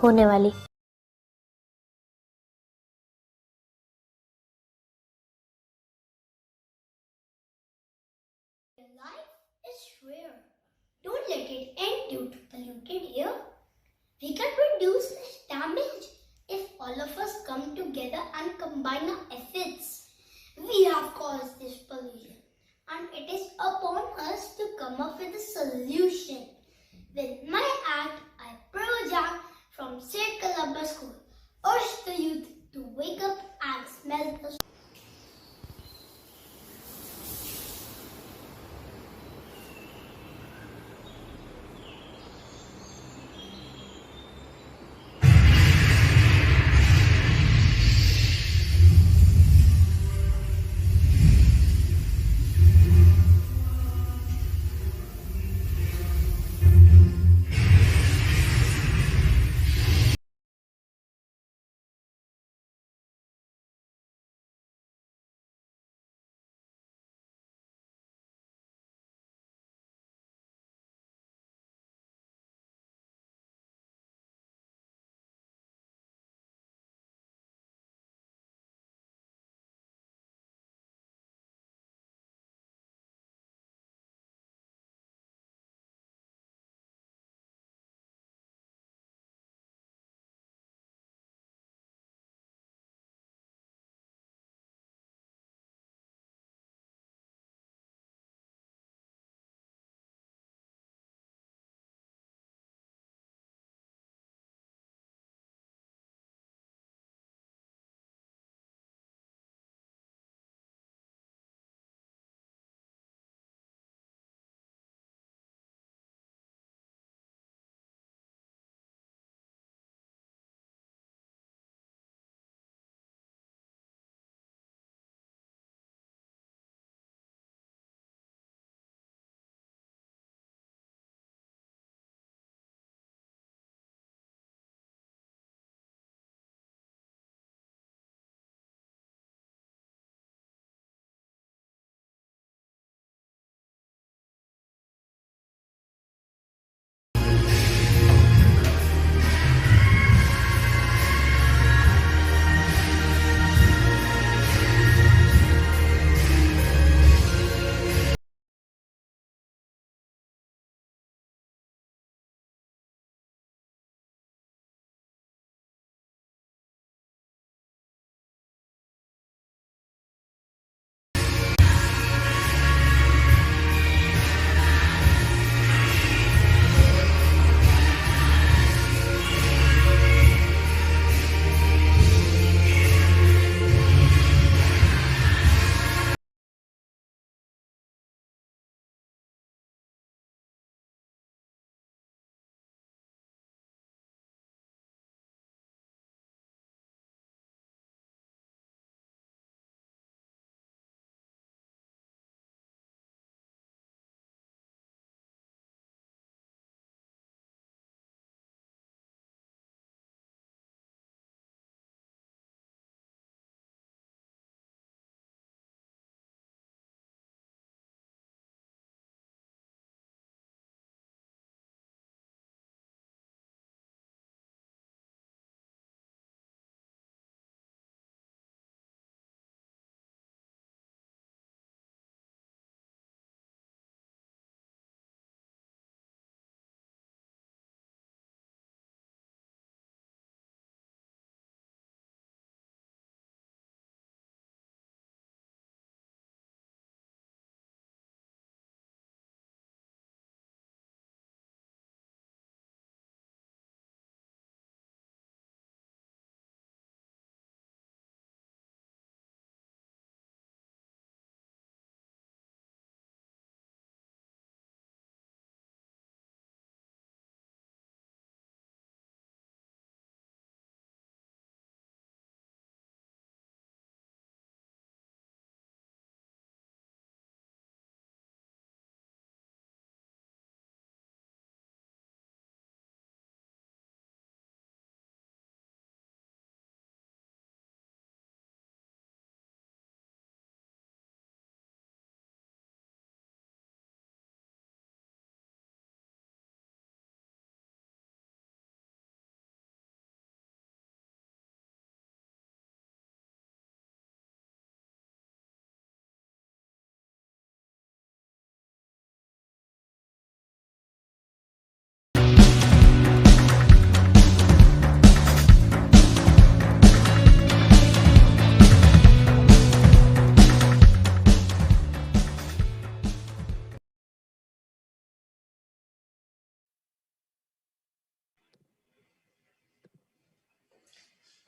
होने वाली Life is rare. Don't let it end due to polluted air. We can reduce this damage if all of us come together and combine our efforts. We have caused this pollution, and it is upon us to come up with a solution. With my act, I Projang from St. Columba School urge the youth to wake up and smell the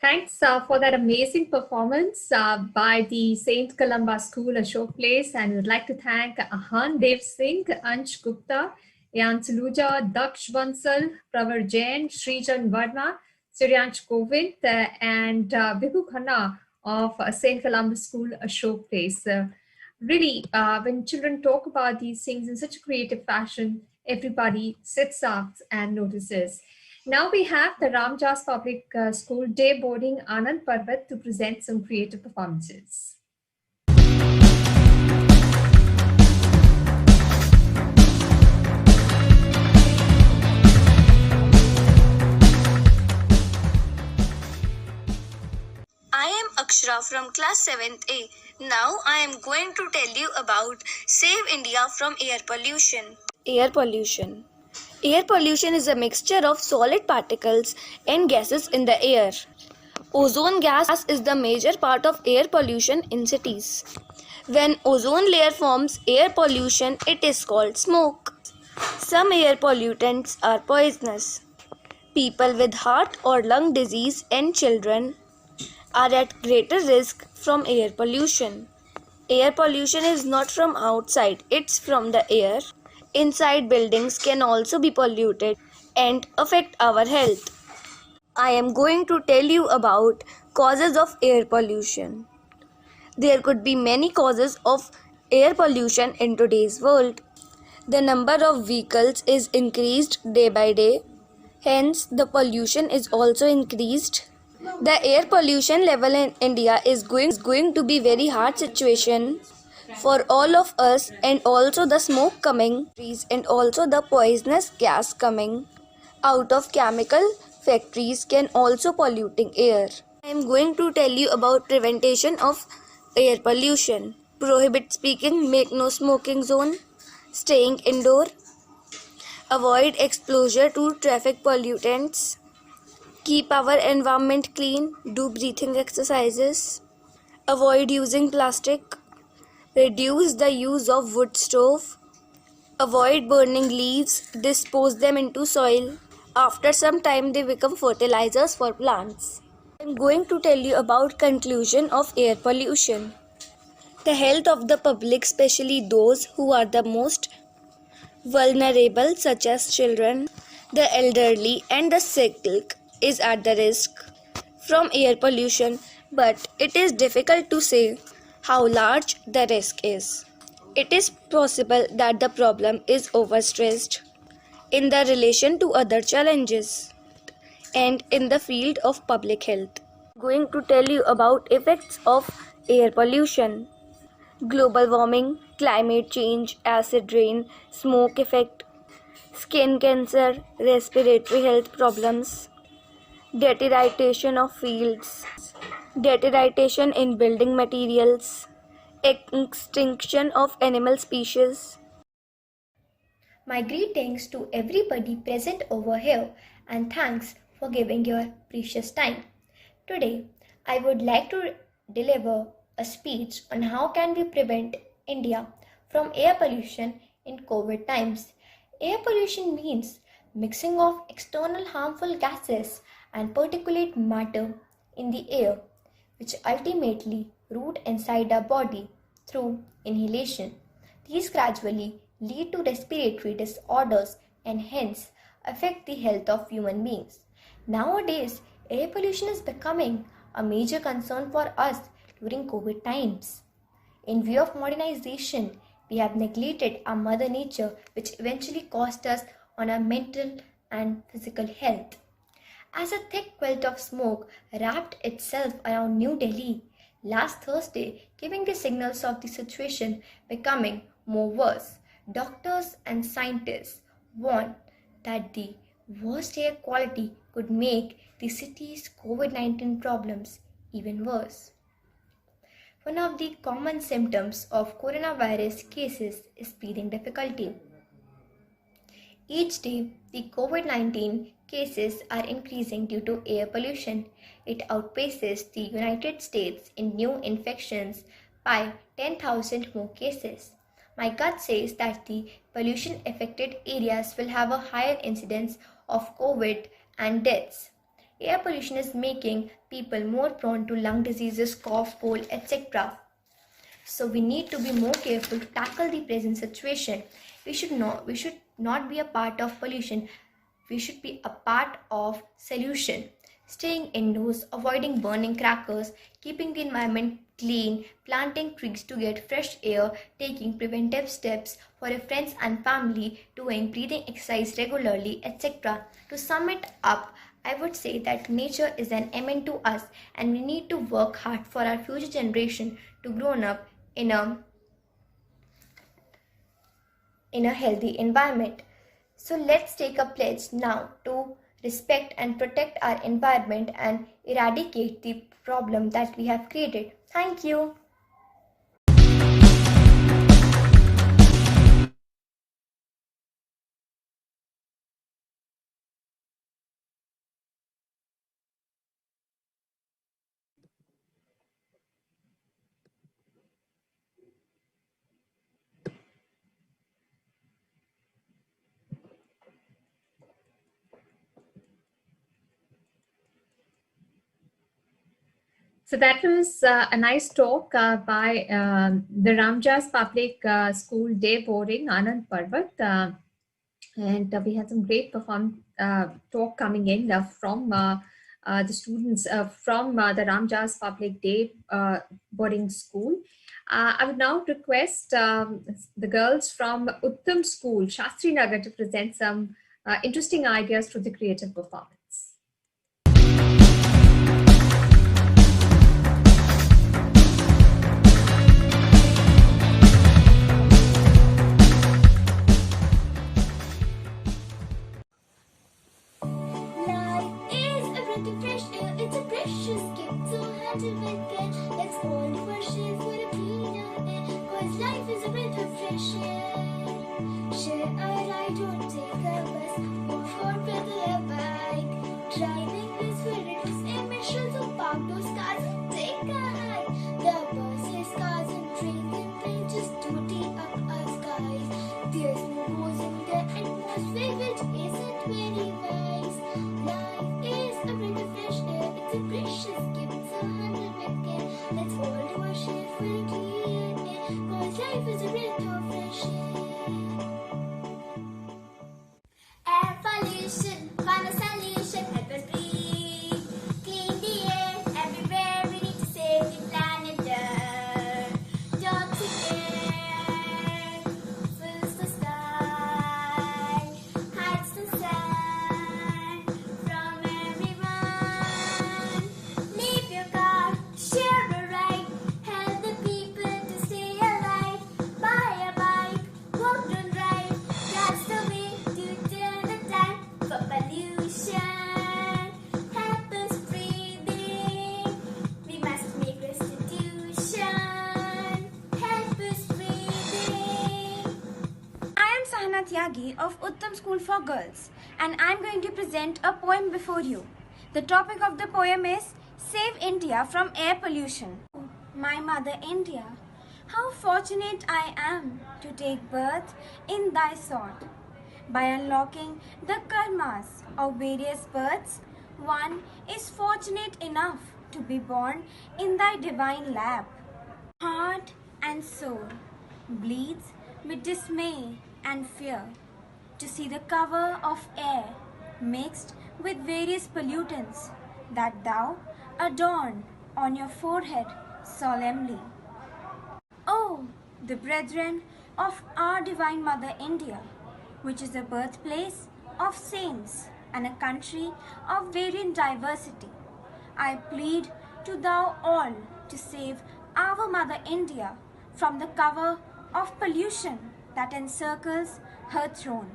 Thanks for that amazing performance by the St. Columba School, Ashok Place. And we'd like to thank Ahan Dev Singh, Ansh Gupta, Yan Saluja, Daksh Bansal, Pravar Jain, Srijan Verma, Suryansh Kovind, and Vibhu Khanna of St. Columba School, Ashok Place. Really, when children talk about these things in such a creative fashion, everybody sits up and notices. Now we have the Ramjas Public School Day Boarding Anand Parvat to present some creative performances. I am Akshara from class 7th A. Now I am going to tell you about Save India from Air Pollution. Air pollution. Air pollution is a mixture of solid particles and gases in the air. Ozone gas is the major part of air pollution in cities. When ozone layer forms air pollution, it is called smoke. Some air pollutants are poisonous. People with heart or lung disease and children are at greater risk from air pollution. Air pollution is not from outside, it's from the air. Inside buildings can also be polluted and affect our health. I am going to tell you about causes of air pollution. There could be many causes of air pollution in today's world. The number of vehicles is increased day by day. Hence, the pollution is also increased. The air pollution level in India is going to be very hard situation for all of us, and also the smoke coming and also the poisonous gas coming out of chemical factories can also polluting air. I am going to tell you about prevention of air pollution. Prohibit speaking, make no smoking zone, staying indoor, avoid exposure to traffic pollutants, keep our environment clean, do breathing exercises, avoid using plastic, reduce the use of wood stove, avoid burning leaves, dispose them into soil. After some time they become fertilizers for plants. I am going to tell you about conclusion of air pollution. The health of the public, especially those who are the most vulnerable such as children, the elderly and the sick, is at the risk from air pollution, but it is difficult to say how large the risk is. It is possible that the problem is overstressed in the relation to other challenges and in the field of public health. I'm going to tell you about effects of air pollution. Global warming, climate change, acid rain, smoke effect, skin cancer, respiratory health problems, deterioration of fields, deterioration in building materials, extinction of animal species. My greetings to everybody present over here and thanks for giving your precious time. Today, I would like to deliver a speech on how can we prevent India from air pollution in COVID times. Air pollution means mixing of external harmful gases and particulate matter in the air, which ultimately root inside our body through inhalation. These gradually lead to respiratory disorders and hence affect the health of human beings. Nowadays, air pollution is becoming a major concern for us during COVID times. In view of modernization, we have neglected our mother nature, which eventually cost us on our mental and physical health. As a thick quilt of smoke wrapped itself around New Delhi last Thursday, giving the signals of the situation becoming more worse, doctors and scientists warn that the worst air quality could make the city's COVID-19 problems even worse. One of the common symptoms of coronavirus cases is breathing difficulty. Each day, the COVID-19 cases are increasing due to air pollution. It outpaces the United States in new infections by 10,000 more cases. My gut says that the pollution-affected areas will have a higher incidence of COVID and deaths. Air pollution is making people more prone to lung diseases, cough, cold, etc. So we need to be more careful to tackle the present situation. We should not be a part of pollution. We should be a part of solution. Staying indoors, avoiding burning crackers, keeping the environment clean, planting trees to get fresh air, taking preventive steps for your friends and family, doing breathing exercise regularly, etc. To sum it up, I would say that nature is an element to us and we need to work hard for our future generation to grow up in a healthy environment. So let's take a pledge now to respect and protect our environment and eradicate the problem that we have created. Thank you. So that was a nice talk by the Ramjas Public School Day Boarding, Anand Parvat. And we had some great talk coming in from the students from the Ramjas Public Day Boarding School. I would now request the girls from Uttam School, Shastri Nagar, to present some interesting ideas through the creative performance. Of Uttam School for Girls, and I'm going to present a poem before you. The topic of the poem is Save India from Air Pollution. My mother India, how fortunate I am to take birth in thy sort. By unlocking the karmas of various births, one is fortunate enough to be born in thy divine lap. Heart and soul bleeds with dismay and fear to see the cover of air mixed with various pollutants that thou adorn on your forehead solemnly. Oh, the brethren of our divine mother India, which is the birthplace of saints and a country of variant diversity, I plead to thou all to save our mother India from the cover of pollution that encircles her throne.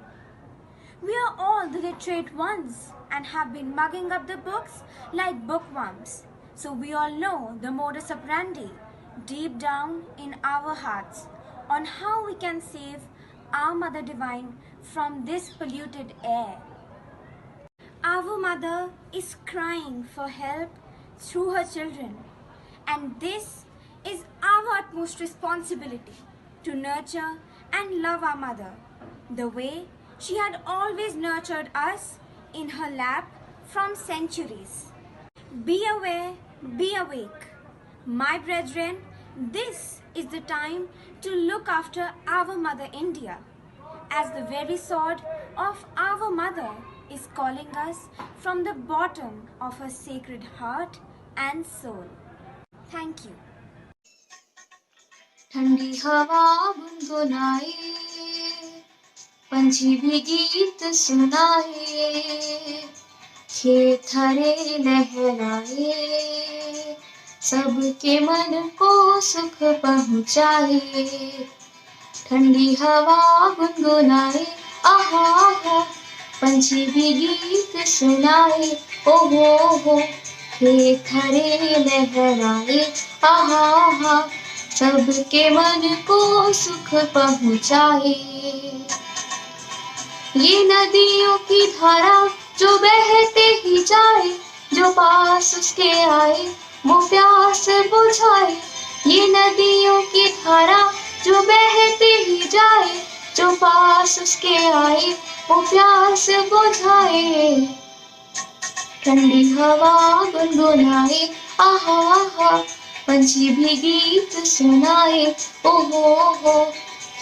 We are all the literate ones and have been mugging up the books like bookworms, so we all know the modus operandi deep down in our hearts on how we can save our Mother Divine from this polluted air. Our mother is crying for help through her children, and this is our utmost responsibility to nurture and love our mother the way she had always nurtured us in her lap from centuries. Be aware, be awake. My brethren, this is the time to look after our Mother India, as the very sword of our mother is calling us from the bottom of her sacred heart and soul. Thank you. ठंडी हवा गुनगुनाए, पंछी भी गीत सुनाए, खेत हरे लहराए, सबके मन को सुख पहुँचाए। ठंडी हवा गुनगुनाए, आहा आहा, पंछी भी गीत सुनाए, ओहो हो, खेत हरे लहराए, आहा आहा, सबके मन को सुख पहुँचाए। ये नदियों की धारा जो बहते ही जाए, जो पास उसके आए वो प्यास बुझाए। ये नदियों की धारा जो बहते ही जाए, जो पास उसके आए वो प्यास बुझाए। ठंडी हवा गुनगुनाए, आहा आहा, पंछी भी गीत सुनाए, ओहो हो,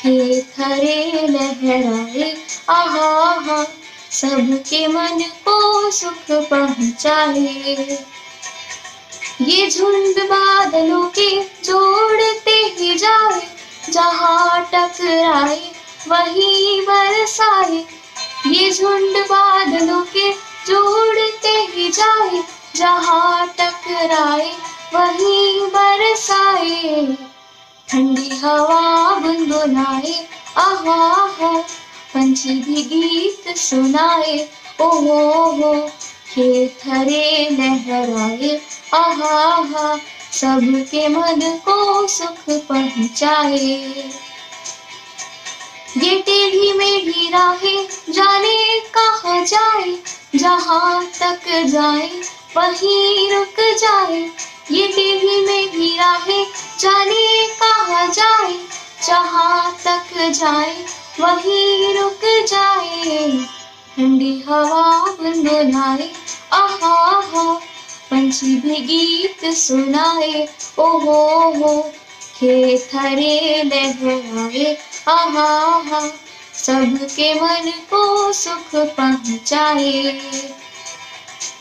खेत हरे लहराए, आहा आहा, सबके मन को सुख पहुँचाए। ये झुंड बादलों के जोड़ते ही जाए, जहाँ टकराए वहीं बरसाए। ये झुंड बादलों के जोड़ते ही जाए, जहाँ टकराए वहीं बरसाए। ठंडी हवा गुनगुनाए, आहा आहा, पंछी भी गीत सुनाए, ओहो हो, खेत हरे लहराए, आहा आहा, सबके मन को सुख पहुँचाए। ये टेढ़ी मेढ़ी राहें जाने कहाँ जाए, जहाँ तक जाए वहीं रुक जाए। ये टेढ़ी मेढ़ी राहें जाने कहाँ जाए, जहाँ तक जाए वहीं रुक जाए। ठंडी हवा गुनगुनाए, आहा आहा, पंछी भी गीत सुनाए, ओहो हो, खेत हरे लहराए, आहा आहा, सबके मन को सुख पहुँचाए।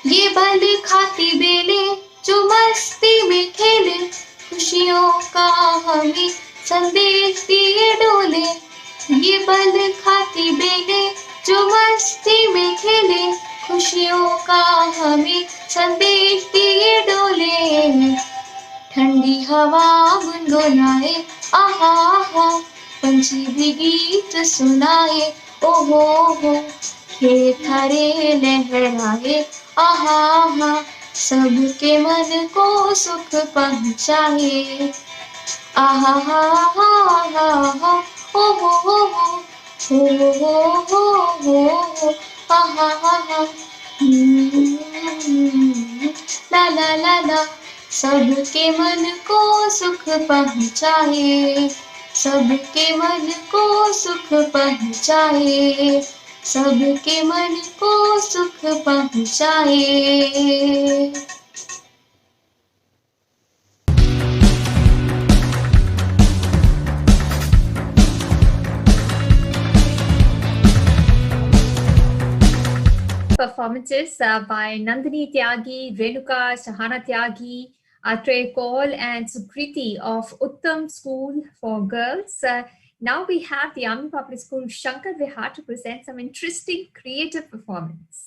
ये बल खाती बेले जो मस्ती में खेले, खुशियों का हमें संदेश दिए डोले। ये बल खाती बेले जो मस्ती में खेले, खुशियों का हमें संदेश दिए डोले। ठंडी हवा गुनगुनाए, आहा आहा, पंछी भी गीत सुनाए, ओहो हो, खेत हरे लहराए, आहा आहा, सबके मन को सुख पहुँचाए। आहा हा हा हा हा, ओहो हो, आहा हा हा, ला ला ला ला, सबके मन को सुख पहुँचाए, सबके मन को सुख पहुँचाए, सबके मन को सुख पहुँचाए। Performances by Nandini Tyagi, Renuka Shahana Tyagi, Atreya Kaul and Sukriti of Uttam School for Girls. Now we have the Army Public School Shankar Vihar to present some interesting creative performance.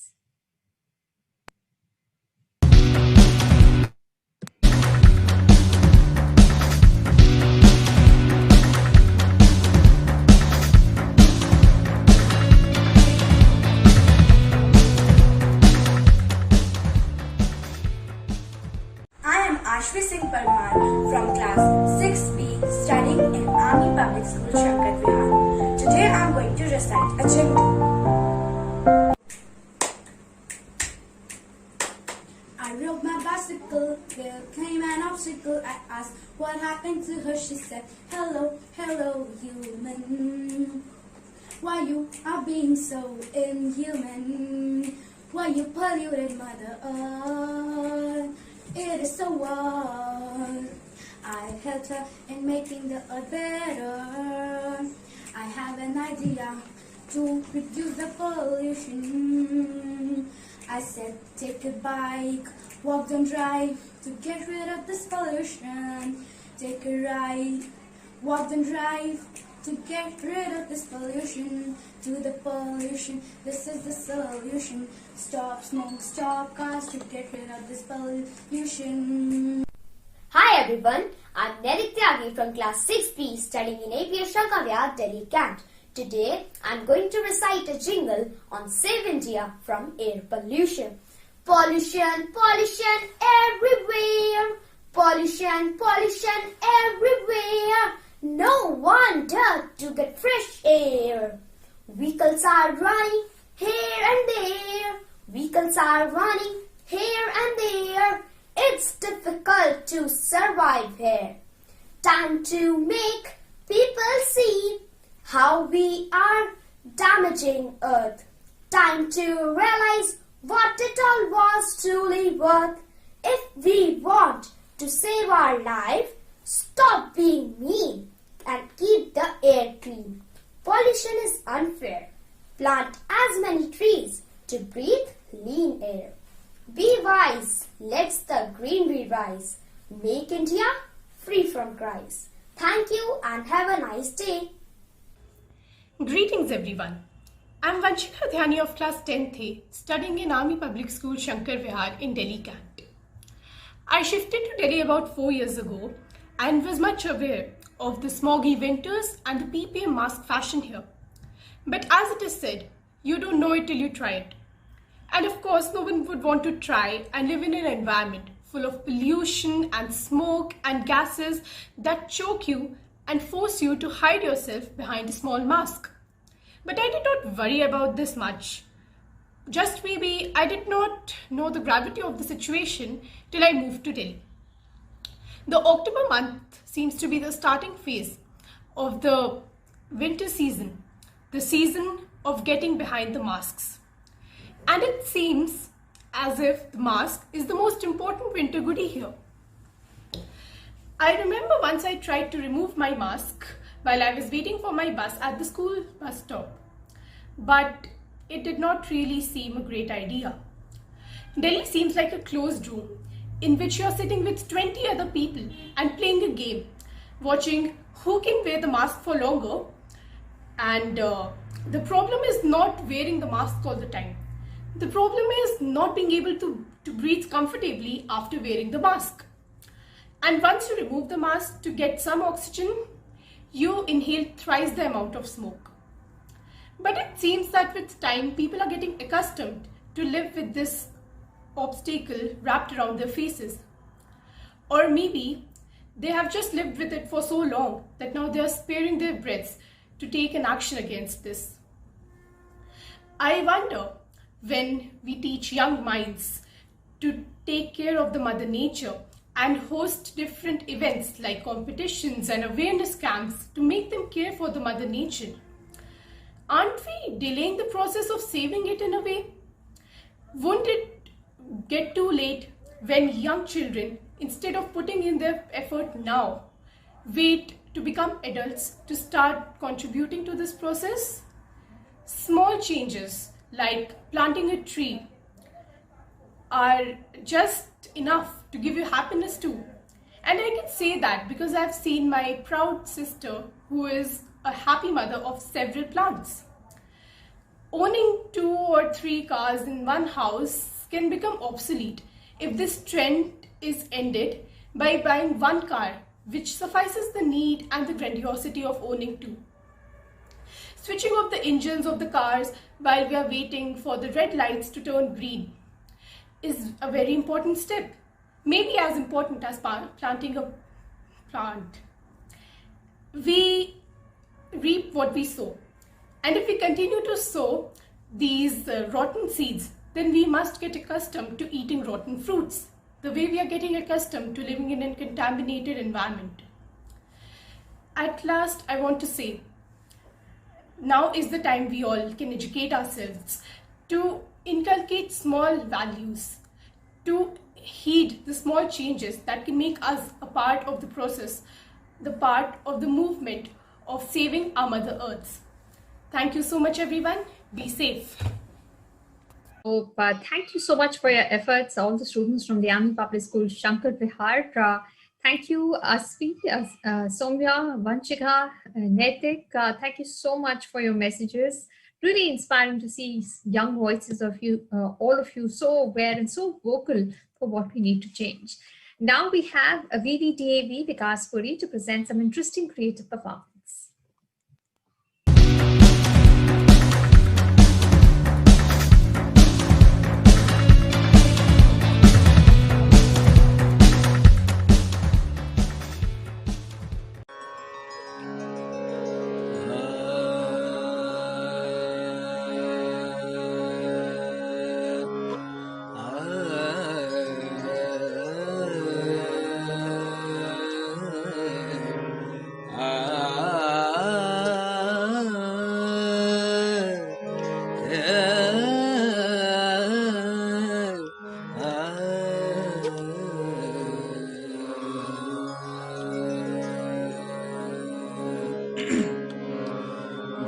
Ashvi Singh Parmar from class 6B studying in Army Public School Shankar Vihar. Today I am going to recite a jingle. I rode my bicycle, there came an obstacle. I asked what happened to her. She said, hello, hello human. Why you are being so inhuman? Why why you polluted Mother Earth. It is so what I helped her in making the earth better. I have an idea to reduce the pollution. I said take a bike, walk, don't drive, to get rid of this pollution. Take a ride, walk, don't drive, to get rid of this pollution. To the pollution, this is the solution. Stop smoke, stop cars, to get rid of this pollution. Hi everyone, I'm Nerik Tyagi from class 6B studying in APS Shankarvihar, Delhi Cant. Today I'm going to recite a jingle on Save India from air pollution. Pollution, pollution everywhere. Pollution, pollution everywhere. No wonder to get fresh air. Vehicles are running here and there. Vehicles are running here and there. It's difficult to survive here. Time to make people see how we are damaging Earth. Time to realize what it all was truly worth. If we want to save our life, stop being mean and keep the air clean. Pollution is unfair. Plant as many trees to breathe clean air. Be wise, let the greenery rise. Make India free from cries. Thank you and have a nice day. Greetings everyone. I'm Vanshika Dhyani of class 10th A, studying in Army Public School Shankar Vihar in Delhi Cant. I shifted to Delhi about 4 years ago and was much aware of the smoggy winters and the PPM mask fashion here. But as it is said, you don't know it till you try it. And of course, no one would want to try and live in an environment full of pollution and smoke and gases that choke you and force you to hide yourself behind a small mask. But I did not worry about this much. Just maybe I did not know the gravity of the situation till I moved to Delhi. The October month seems to be the starting phase of the winter season, the season of getting behind the masks. And it seems as if the mask is the most important winter goodie here. I remember once I tried to remove my mask while I was waiting for my bus at the school bus stop. But it did not really seem a great idea. Delhi seems like a closed room in which you are sitting with 20 other people and playing a game, watching who can wear the mask for longer. And the problem is not wearing the mask all the time. The problem is not being able to breathe comfortably after wearing the mask. And once you remove the mask to get some oxygen, you inhale thrice the amount of smoke. But it seems that with time, people are getting accustomed to live with this obstacle wrapped around their faces. Or maybe they have just lived with it for so long that now they are sparing their breaths to take an action against this. I wonder, when we teach young minds to take care of the Mother Nature and host different events like competitions and awareness camps to make them care for the Mother Nature, aren't we delaying the process of saving it in a way? Won't it get too late when young children, instead of putting in their effort now, wait to become adults to start contributing to this process? Small changes like planting a tree are just enough to give you happiness too. And I can say that because I've seen my proud sister, who is a happy mother of several plants. Owning 2 or 3 cars in one house can become obsolete if this trend is ended by buying one car, which suffices the need and the grandiosity of owning 2. Switching off the engines of the cars while we are waiting for the red lights to turn green is a very important step, maybe as important as planting a plant. We reap what we sow, and if we continue to sow these rotten seeds, then we must get accustomed to eating rotten fruits, the way we are getting accustomed to living in a contaminated environment. At last, I want to say, now is the time we all can educate ourselves to inculcate small values, to heed the small changes that can make us a part of the process, the part of the movement of saving our Mother Earth. Thank you so much, everyone. Be safe. Oh, thank you so much for your efforts, all the students from the Army Public School Shankar Vihar. Thank you, Asvi, Soumya, Vanchika, Netik. Thank you so much for your messages. Really inspiring to see young voices of you, all of you, so aware and so vocal for what we need to change. Now we have a VVDAV Vikas Puri to present some interesting creative performance.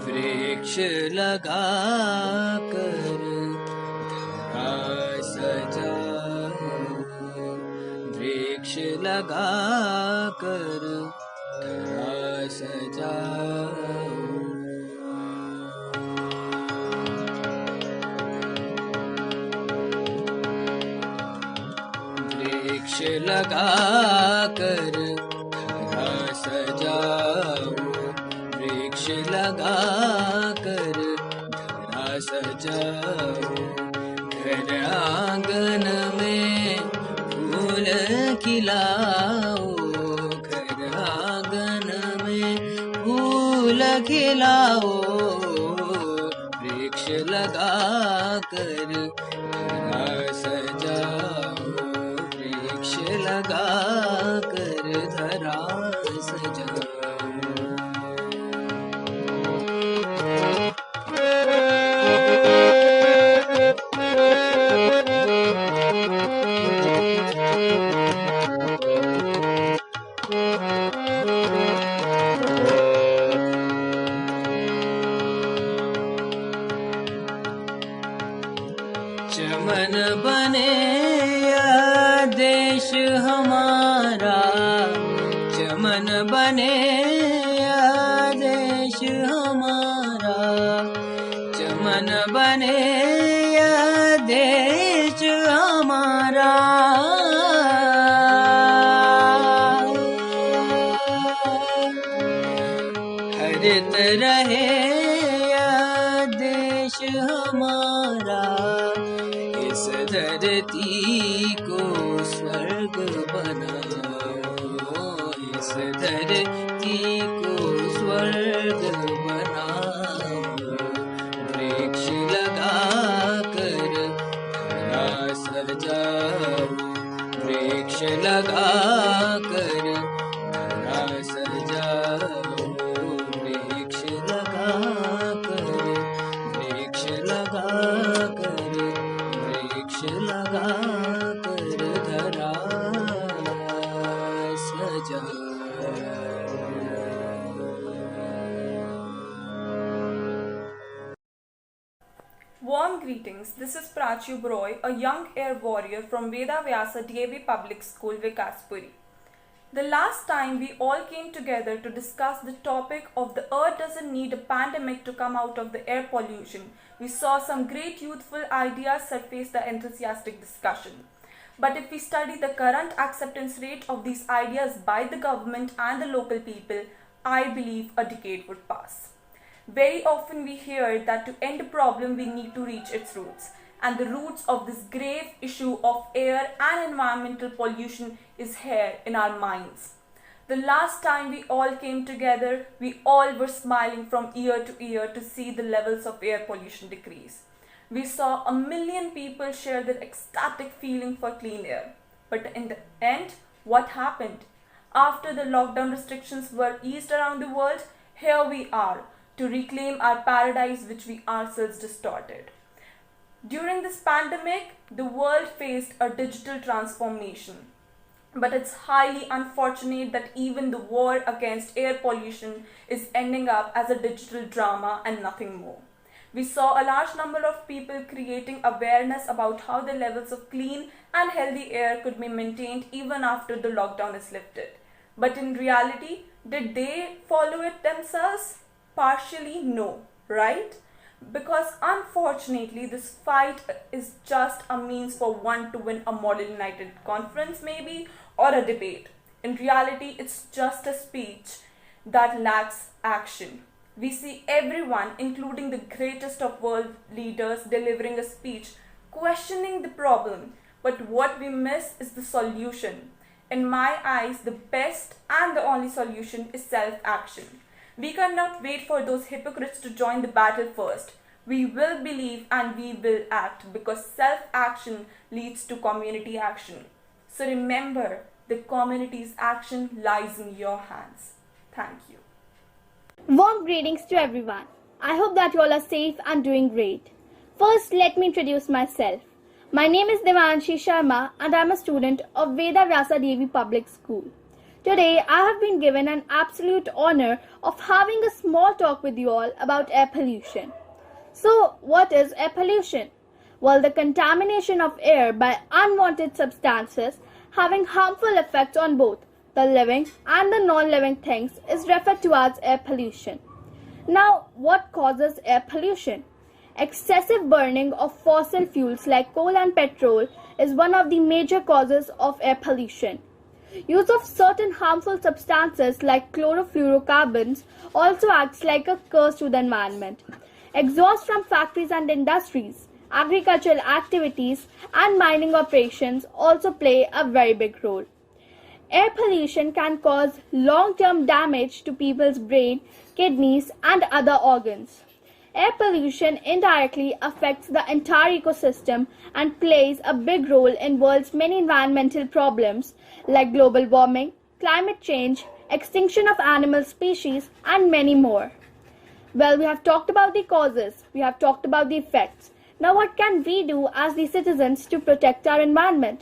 वृक्ष लगा कर धरा सजाऊं, वृक्ष लगा कर धरा सजाऊं। वृक्ष लगा कर धरा सजाऊं, वृक्ष लगा कर धरा सजाऊं। घर आंगन में फूल खिलाओ, घर आंगन में फूल खिलाओ। वृक्ष लगा कर धरा सजाओ, वृक्ष लगा कर धरा सजाओ। चमन बने या देश हमारा, चमन बने या देश हमारा, चमन बने या देश हमारा। हरित रहे या देश हमारा, इस धरती को स्वर्ग बनाओ, इस धरती को स्वर्ग बनाओ। वृक्ष लगा कर धरा सजाओ, वृक्ष लगा कर धरा सजाओ। वृक्ष लगा कर, वृक्ष लगा कर, वृक्ष लगा कर धरा सजाओ। Warm greetings. This is Prachi Broy, a young air warrior from Veda Vyasa DAV Public School, Vikaspuri. The last time we all came together to discuss the topic of the earth doesn't need a pandemic to come out of the air pollution, we saw some great youthful ideas surface the enthusiastic discussion. But if we study the current acceptance rate of these ideas by the government and the local people, I believe a decade would pass. Very often we hear that to end a problem we need to reach its roots, and the roots of this grave issue of air and environmental pollution is here in our minds. The last time we all came together, we all were smiling from ear to ear to see the levels of air pollution decrease. We saw 1 million people share their ecstatic feeling for clean air. But in the end, what happened? After the lockdown restrictions were eased around the world, here we are to reclaim our paradise which we ourselves distorted. During this pandemic, the world faced a digital transformation. But it's highly unfortunate that even the war against air pollution is ending up as a digital drama and nothing more. We saw a large number of people creating awareness about how the levels of clean and healthy air could be maintained even after the lockdown is lifted. But in reality, did they follow it themselves? Partially, no, right? Because unfortunately, this fight is just a means for one to win a Model United conference maybe, or a debate. In reality, it's just a speech that lacks action. We see everyone, including the greatest of world leaders, delivering a speech questioning the problem, but what we miss is the solution. In my eyes, the best and the only solution is self-action. We cannot wait for those hypocrites to join the battle first. We will believe and we will act, because self-action leads to community action. So remember, the community's action lies in your hands. Thank you. Warm greetings to everyone. I hope that you all are safe and doing great. First, let me introduce myself. My name is Devanshi Sharma and I am a student of Veda Vyasa Devi Public School. Today, I have been given an absolute honor of having a small talk with you all about air pollution. So, what is air pollution? Well, the contamination of air by unwanted substances having harmful effects on both the living and the non-living things is referred to as air pollution. Now, what causes air pollution? Excessive burning of fossil fuels like coal and petrol is one of the major causes of air pollution. Use of certain harmful substances like chlorofluorocarbons also acts like a curse to the environment. Exhaust from factories and industries, agricultural activities, and mining operations also play a very big role. Air pollution can cause long-term damage to people's brain, kidneys, and other organs. Air pollution indirectly affects the entire ecosystem and plays a big role in the world's many environmental problems like global warming, climate change, extinction of animal species, and many more. Well, we have talked about the causes, we have talked about the effects. Now what can we do as the citizens to protect our environment?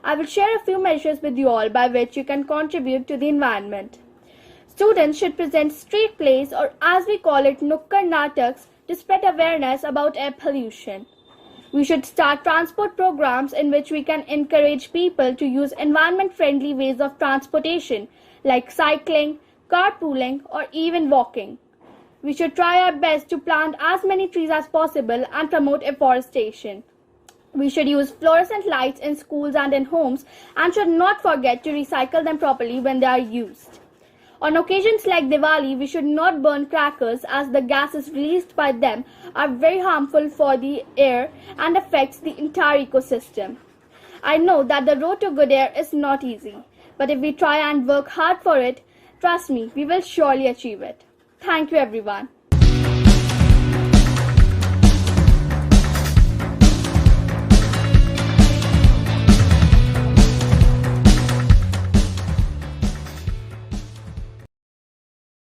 I will share a few measures with you all by which you can contribute to the environment. Students should present street plays, or as we call it, Nukkad Nataks, to spread awareness about air pollution. We should start transport programs in which we can encourage people to use environment-friendly ways of transportation like cycling, carpooling, or even walking. We should try our best to plant as many trees as possible and promote afforestation. We should use fluorescent lights in schools and in homes and should not forget to recycle them properly when they are used. On occasions like Diwali, we should not burn crackers as the gases released by them are very harmful for the air and affects the entire ecosystem. I know that the road to good air is not easy, but if we try and work hard for it, trust me, we will surely achieve it. Thank you, everyone.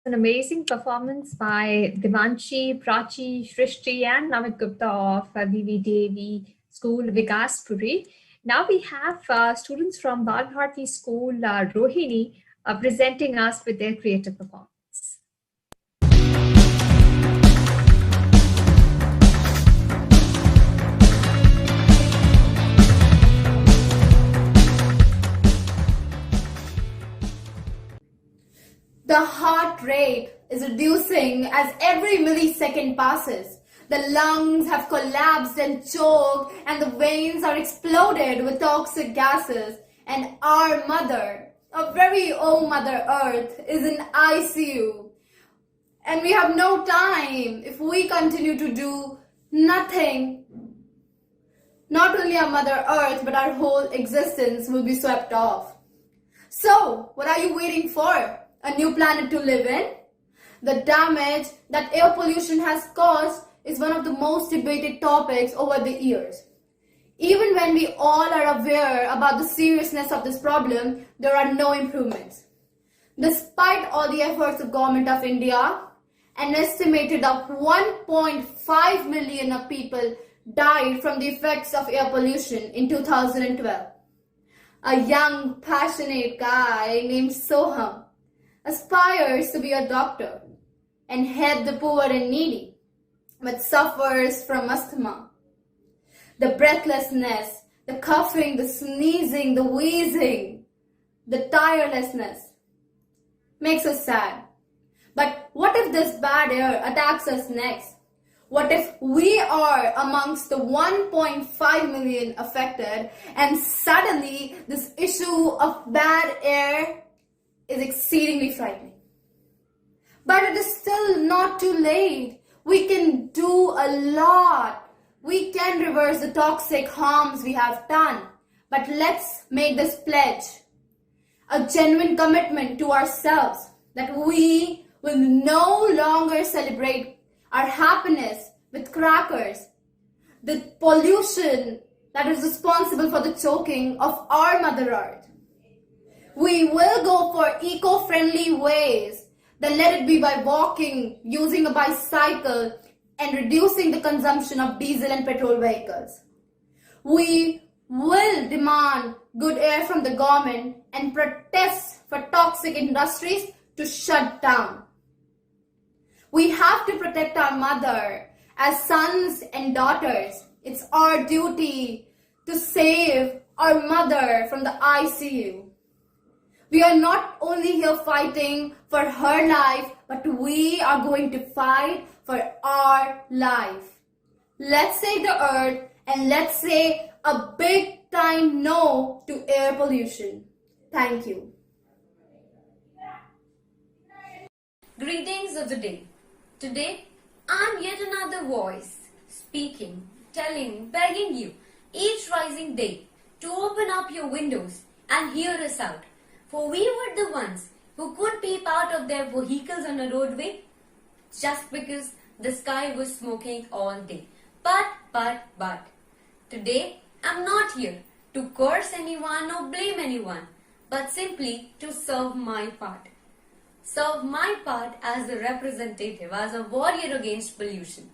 An amazing performance by Devanshi, Prachi, Shrishti, and Namit Gupta of VVDAV School, Vikaspuri. Now we have students from Bal Bharati School, Rohini, presenting us with their creative performance. The heart rate is reducing as every millisecond passes. The lungs have collapsed and choked, and the veins are exploded with toxic gases. And our mother, our very own Mother Earth, is in ICU. And we have no time. If we continue to do nothing, not only our Mother Earth, but our whole existence will be swept off. So, what are you waiting for? A new planet to live in? The damage that air pollution has caused is one of the most debated topics over the years. Even when we all are aware about the seriousness of this problem, there are no improvements. Despite all the efforts of Government of India, an estimated of 1.5 million of people died from the effects of air pollution in 2012. A young, passionate guy named Soham aspires to be a doctor and help the poor and needy, but suffers from asthma. The breathlessness, the coughing, the sneezing, the wheezing, the tirelessness makes us sad. But what if this bad air attacks us next? What if we are amongst the 1.5 million affected and suddenly this issue of bad air is exceedingly frightening? But it is still not too late. We can do a lot. We can reverse the toxic harms we have done. But let's make this pledge a genuine commitment to ourselves that we will no longer celebrate our happiness with crackers, the pollution that is responsible for the choking of our Mother Earth. We will go for eco-friendly ways, then let it be by walking, using a bicycle, and reducing the consumption of diesel and petrol vehicles. We will demand good air from the government and protest for toxic industries to shut down. We have to protect our mother as sons and daughters. It's our duty to save our mother from the ICU. We are not only here fighting for her life, but we are going to fight for our life. Let's save the earth and let's say a big time no to air pollution. Thank you. Greetings of the day. Today, I'm yet another voice, speaking, telling, begging you, each rising day, to open up your windows and hear us out. For we were the ones who couldn't peep out of their vehicles on a roadway just because the sky was smoking all day. But, today, I'm not here to curse anyone or blame anyone, but simply to serve my part. Serve my part as a representative, as a warrior against pollution.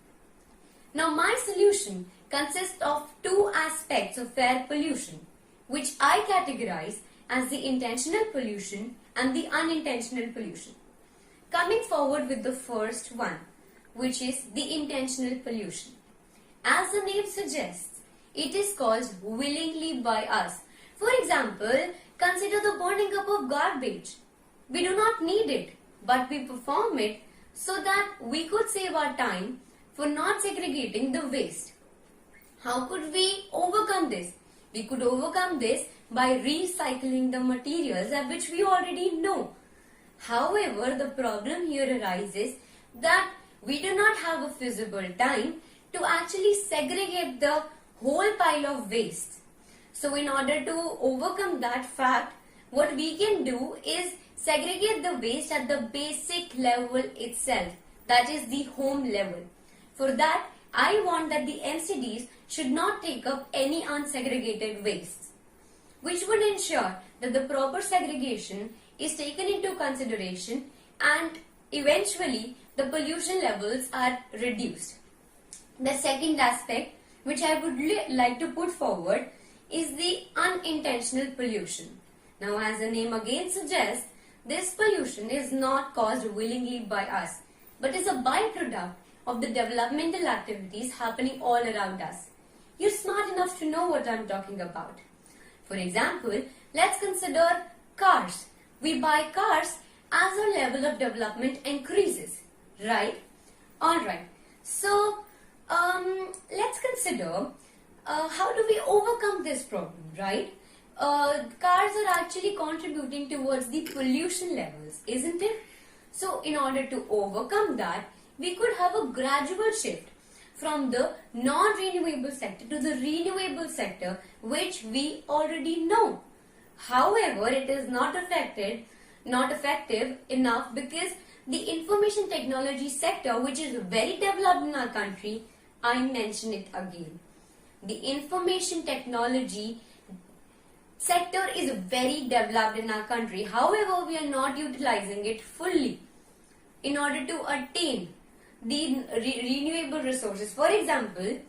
Now my solution consists of two aspects of air pollution, which I categorize as the intentional pollution and the unintentional pollution. Coming forward with the first one, which is the intentional pollution. As the name suggests, it is caused willingly by us. For example, consider the burning up of garbage. We do not need it, but we perform it so that we could save our time for not segregating the waste. How could we overcome this? We could overcome this by recycling the materials at which we already know. However, the problem here arises that we do not have a feasible time to actually segregate the whole pile of waste. So in order to overcome that fact, what we can do is segregate the waste at the basic level itself, that is the home level. For that, I want that the MCDs should not take up any unsegregated wastes, which would ensure that the proper segregation is taken into consideration and eventually the pollution levels are reduced. The second aspect which I would like to put forward is the unintentional pollution. Now, as the name again suggests, this pollution is not caused willingly by us, but is a byproduct of the developmental activities happening all around us. You're smart enough to know what I'm talking about. For example, let's consider cars. We buy cars as our level of development increases, right? Alright, so let's consider how do we overcome this problem, right? Cars are actually contributing towards the pollution levels, isn't it? So in order to overcome that, we could have a gradual shift from the non-renewable sector to the renewable sector, which we already know. However, it is not effective enough because the information technology sector, which is very developed in our country, I mention it again. The information technology sector is very developed in our country. However, we are not utilizing it fully in order to attain the renewable resources. For example,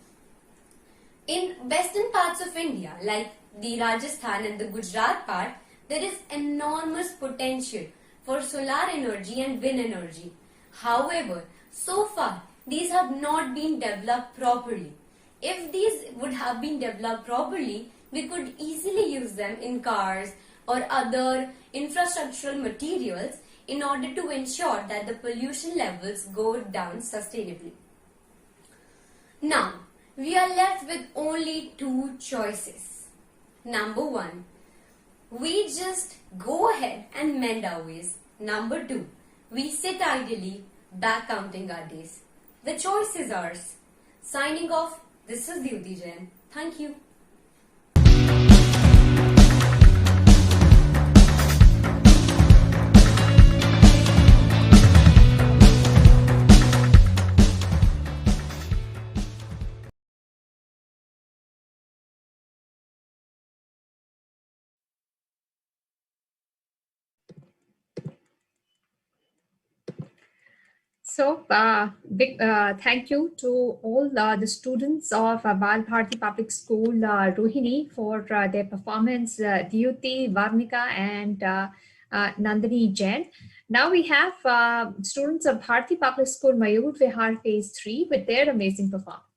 In western parts of India, like the Rajasthan and the Gujarat part, there is enormous potential for solar energy and wind energy. However, so far, these have not been developed properly. If these would have been developed properly, we could easily use them in cars or other infrastructural materials in order to ensure that the pollution levels go down sustainably. Now, we are left with only two choices. Number one, we just go ahead and mend our ways. Number two, we sit idly back counting our days. The choice is ours. Signing off, this is Dyuti Jain. Thank you. So, big thank you to all the students of Bal Bharati Public School, Rohini, for their performance, Dyuti, Varnika, and Nandini Jain. Now we have students of Bharati Public School, Mayur Vihar Phase 3 with their amazing performance.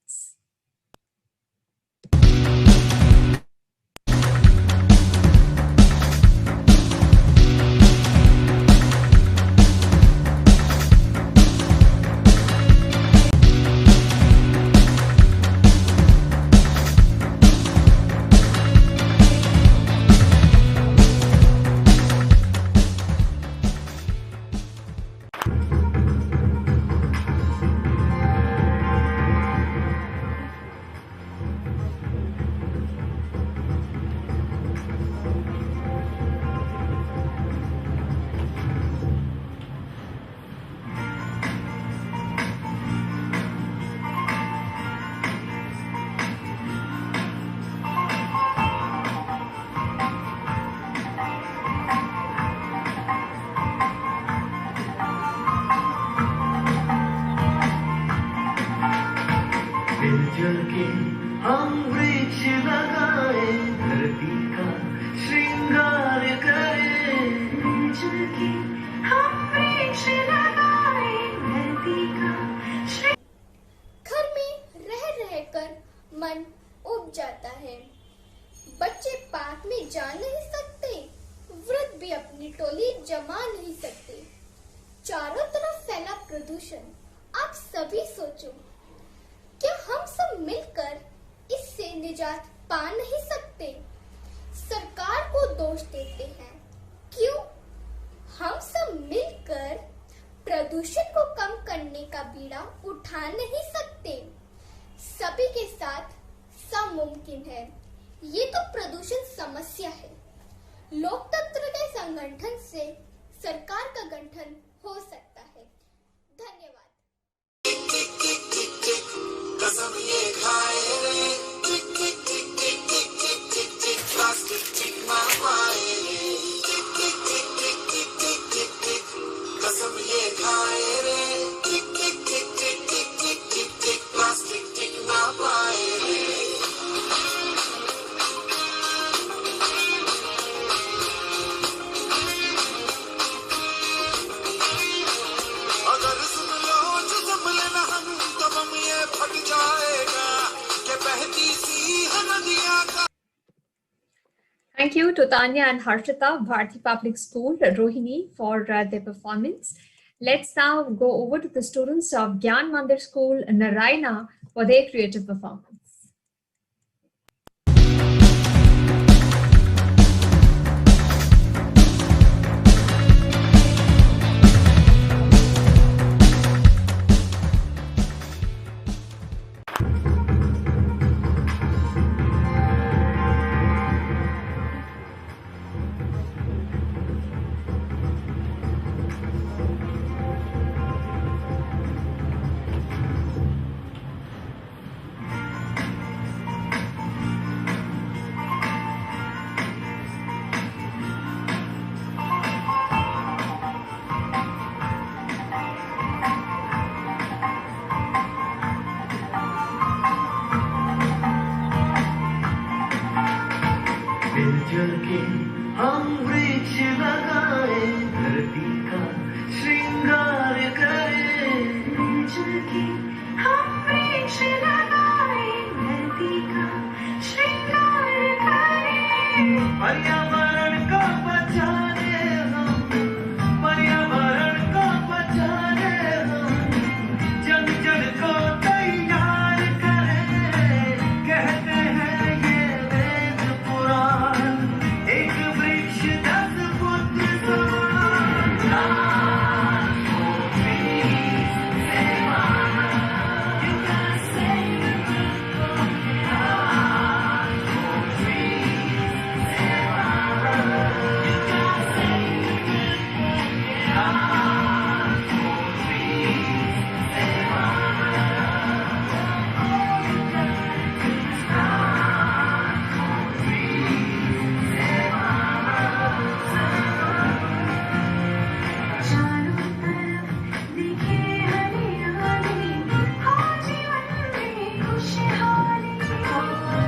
मिलजुल के हम वृक्ष लगाए धरती का श्रृंगार करें मिलजुल के हम वृक्ष लगाए धरती का घर में रह रहकर मन उब जाता है। बच्चे पार्क में जा नहीं सकते, वृद्ध भी अपनी टोली जमा नहीं सकते। चारों तरफ फैला प्रदूषण, आप सभी सोचो, क्या हम सब मिलकर इससे निजात पा नहीं सकते? सरकार को दोष देते हैं, क्यों? हम सब मिलकर प्रदूषण को कम करने का बीड़ा उठा नहीं सकते? सभी के साथ सब मुमकिन है। ये तो प्रदूषण समस्या है। लोकतंत्र के संगठन से सरकार का गठन हो सकता है। धन्यवाद। कसम ये खाए रे टिक टिक टिक टिक टिक टिक टिक टिक प्लास्टिक टिक ना पाए रे टिक टिक टिक टिक टिक टिक टिक टिक कसम ये खाए रे टिक टिक टिक टिक टिक टिक टिक टिक प्लास्टिक टिक ना पाए रे अगर सुन लो जो संभले ना हम तो हम ये फट जाएगा कि बहती सी नदियां का। Thank you to Tanya and Harshita, Bharati Public School, Rohini, for their performance. Let's now go over to the students of Gyan Mandir School, Narayana, for their creative performance. मिलजुल के हम वृक्ष लगाए, धरती का श्रृंगार करें। मिलजुल के हम वृक्ष लगाए, धरती का श्रृंगार करें। पर्यावरण को बचाने हम, पर्यावरण को बचाने हम, जन जन को तैयार करें। कहते हैं ये वेद पुराण, एक वृक्ष 10 फुट समान।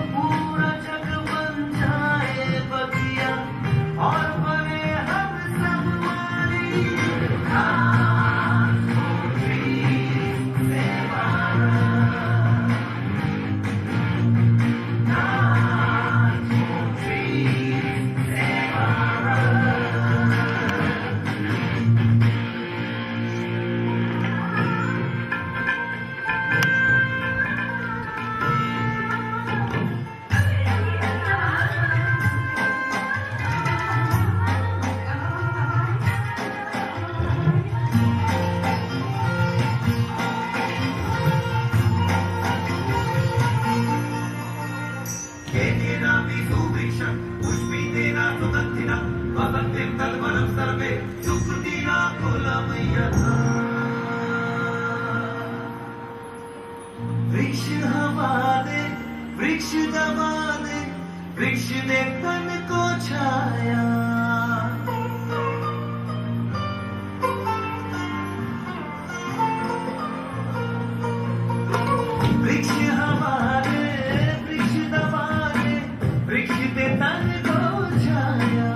पूरा जग बन जाए बगिया और बने हम सब वाली। केनापि सुवृक्षं पुष्पितेन सुगन्धिना वसन्तं तद्वनं सर्वे सुकृतिना कुलमयथा। वृक्ष हवा दे, वृक्ष दवा दे, वृक्ष दे तन को छाया। वृक्ष हवा दे, वृक्ष दवा दे, वृक्ष दे तन को छाया।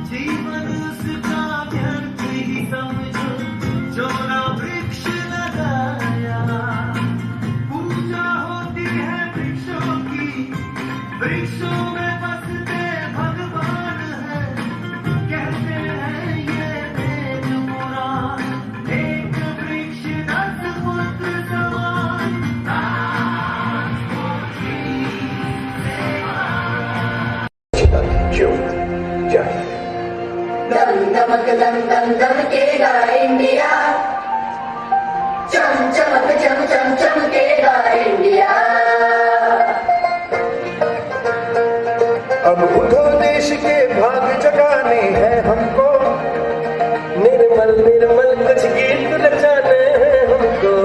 जीवन उसका व्यर्थ ही समझो जो ना वृक्ष लगाया। पूजा होती है वृक्षों की, वृक्षों में बसते भगवान है। कहते हैं ये वेद पुराण, एक वृक्ष 10 फुट समान। दम दमक दम दम दमकेगा इंडिया, चम चमक चम चम चमकेगा इंडिया। अब उठो देश के भाग जगाने हैं हमको, निर्मल निर्मल कुछ गीत रचाने हैं हमको।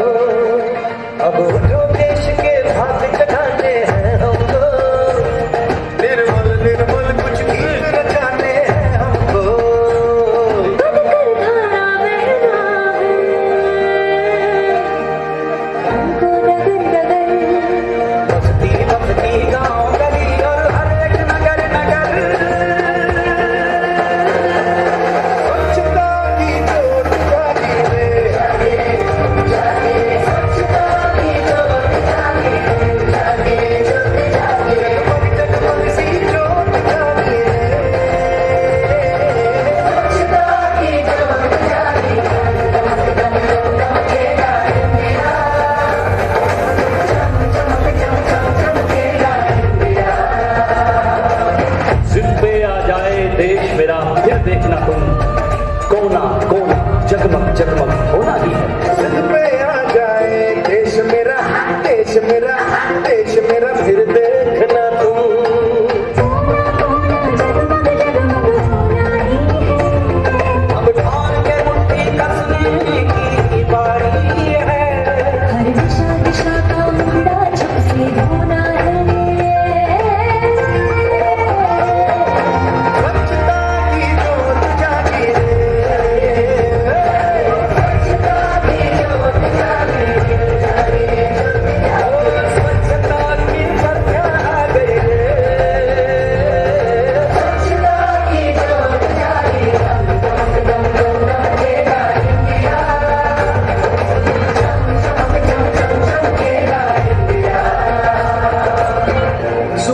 अब उठो देश के भाग जगाने हैं हमको, निर्मल निर्मल कुछ गीत रचाने हैं हमको। बस्ती बस्ती गाँव गली और हर एक नगर नगर, स्वच्छता की ज्योत जागी रे। स्वच्छता की ज्योत जागी रे, जगमग जगमग सी ज्योत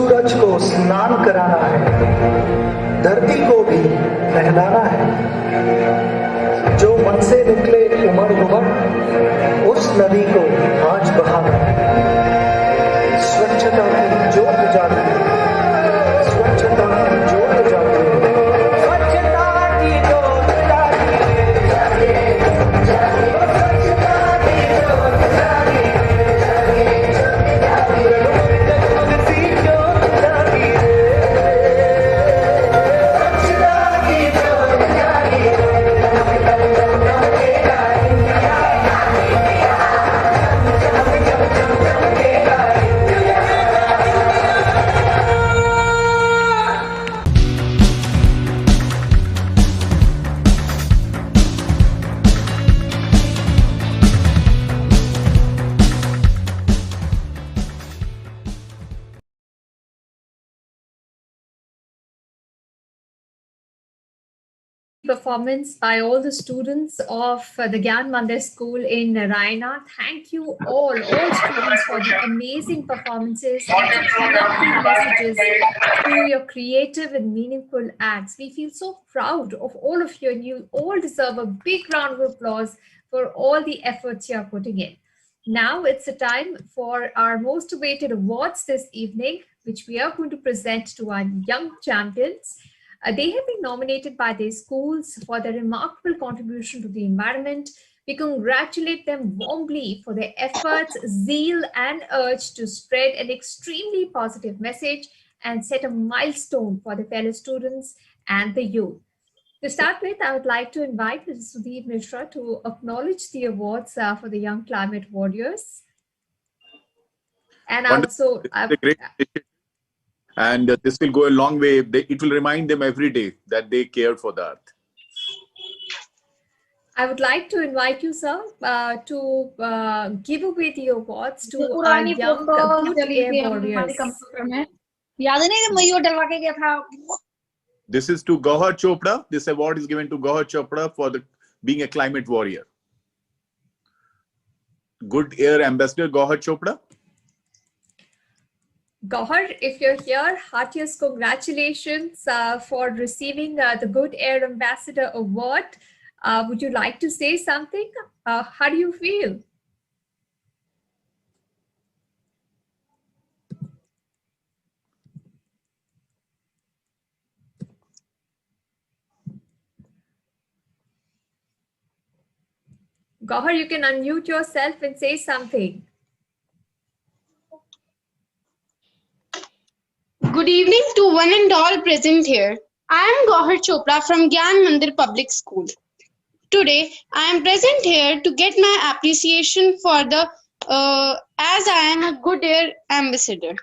सूरज को स्नान कराना है, धरती को भी नहलाना है। जो मन से निकले उमड़ घुमड़, उस नदी को आज बहाना है। स्वच्छता की जोत जाती है, स्वच्छता की जोत जाती है, स्वच्छता की जोत जाती है, स्वच्छता की जोत जाती है, जगमग सी जोत जाती है, स्वच्छता की जोत जाती है। Performance by all the students of the Gyan Mandir School in Narayana. Thank you all students for the amazing performances and such lovely messages through your creative and meaningful acts. We feel so proud of all of you, and you all deserve a big round of applause for all the efforts you are putting in. Now it's the time for our most awaited awards this evening, which we are going to present to our young champions. They have been nominated by their schools for their remarkable contribution to the environment. We congratulate them warmly for their efforts, zeal, and urge to spread an extremely positive message and set a milestone for the fellow students and the youth. To start with, I would like to invite Mr. Sudeep Mishra to acknowledge the awards for the Young Climate Warriors. And Wonderful. And this will go a long way. It will remind them every day that they care for the earth. I would like to invite you, sir, to give away the awards to our young good air warriors. This is to Gauhar Chopra. This award is given to Gauhar Chopra for being a climate warrior. Good Air Ambassador Gauhar Chopra. Gauhar, if you're here, heartiest congratulations for receiving the Good Air Ambassador Award. Would you like to say something? How do you feel? Gauhar, you can unmute yourself and say something. Good evening to one and all present here. I am Gauhar Chopra from Gyan Mandir Public School. Today, I am present here to get my appreciation for the as I am a Good Air Ambassador.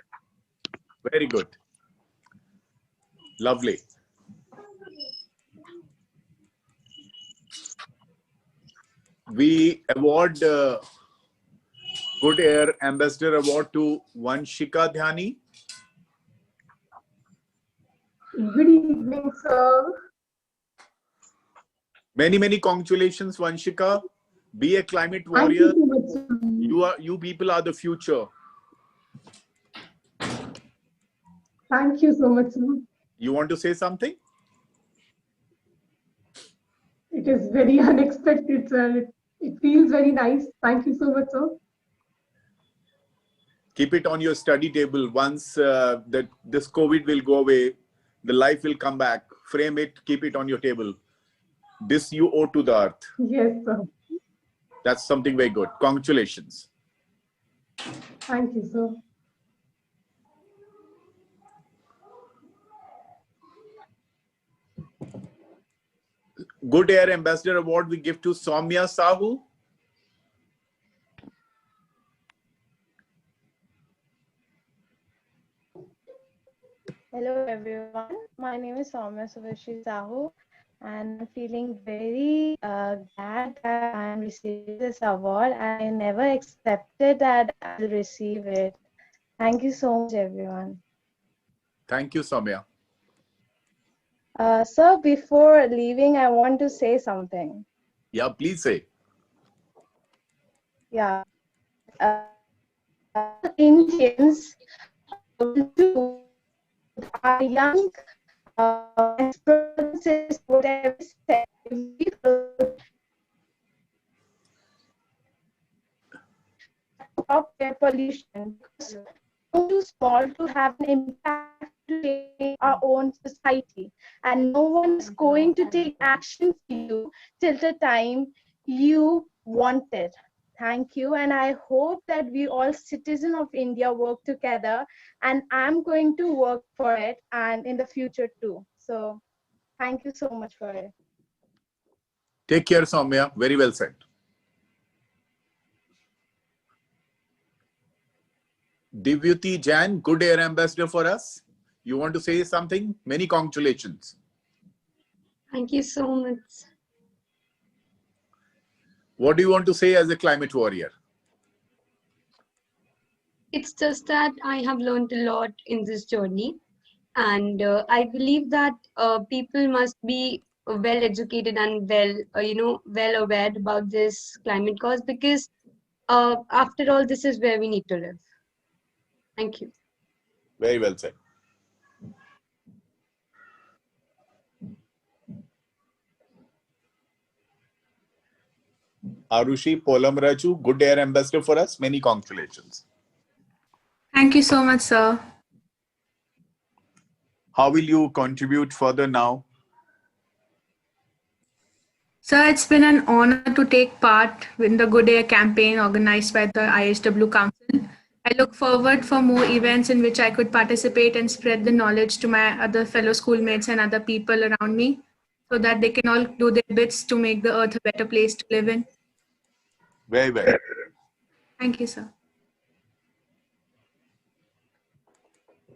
Very good. Lovely. We award Good Air Ambassador Award to Vanshika Dhyani. Good evening, sir. Many congratulations, Vanshika. Be a climate warrior. You people are the future. Thank you so much, sir. You want to say something? It is very unexpected, sir. It feels very nice. Thank you so much, sir. Keep it on your study table. Once this COVID will go away, the life will come back. Frame it, keep it on your table. This you owe to the earth. Yes, sir. That's something very good. Congratulations. Thank you, sir. Good Air Ambassador Award we give to Soumya Sahu. Hello everyone, my name is Soumya Suvashi Sahu and I'm feeling very glad that I am receiving this award. I never expected that I'll receive it. Thank you so much everyone. Thank you, Soumya. Sir, before leaving, I want to say something. Yeah, please say. Yeah. Indians to our young brothers, whatever said, we stop air pollution, because we're too small to have an impact to change our own society, and no one is going to take action for you till the time you want it. Thank you, and I hope that we all citizens of India work together, and I'm going to work for it and in the future too. So thank you so much for it. Take care, Soumya. Very well said. Divyuti Jain, Good Air Ambassador for us. You want to say something? Many congratulations. Thank you so much. What do you want to say as a climate warrior? It's just that I have learned a lot in this journey, and I believe that people must be well educated and well aware about this climate cause, because after all, this is where we need to live. Thank you. Very well said. Arushi Polamraju, Good Air Ambassador for us. Many congratulations. Thank you so much, sir. How will you contribute further now? Sir, it's been an honor to take part in the Good Air campaign organized by the IHW Council. I look forward for more events in which I could participate and spread the knowledge to my other fellow schoolmates and other people around me, so that they can all do their bits to make the earth a better place to live in. Very well. Thank you, sir.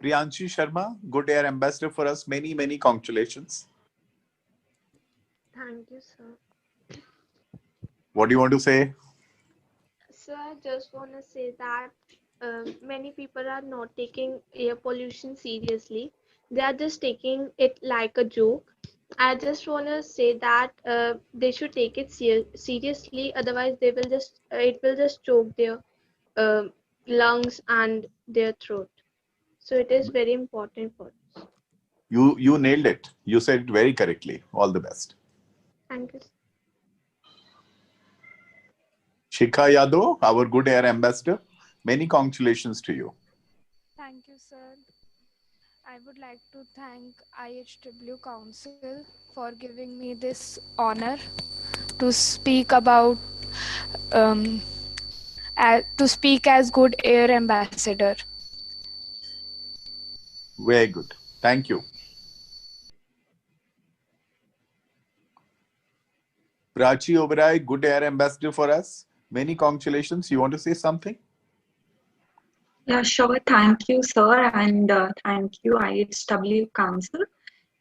Priyanshi Sharma, Good Air Ambassador for us. Many, many congratulations. Thank you, sir. What do you want to say? Sir, I just want to say that many people are not taking air pollution seriously. They are just taking it like a joke. I just want to say that they should take it seriously. Otherwise, it will just choke their lungs and their throat. So it is very important for us. You nailed it. You said it very correctly. All the best. Thank you. Shikha Yadav, our Good Air Ambassador. Many congratulations to you. Thank you, sir. I would like to thank IHW Council for giving me this honor to speak about to speak as Good Air Ambassador. Very good. Thank you. Prachi Oberoi, Good Air Ambassador for us. Many congratulations. You want to say something? Yeah, sure. Thank you, sir. And thank you, IHW Council.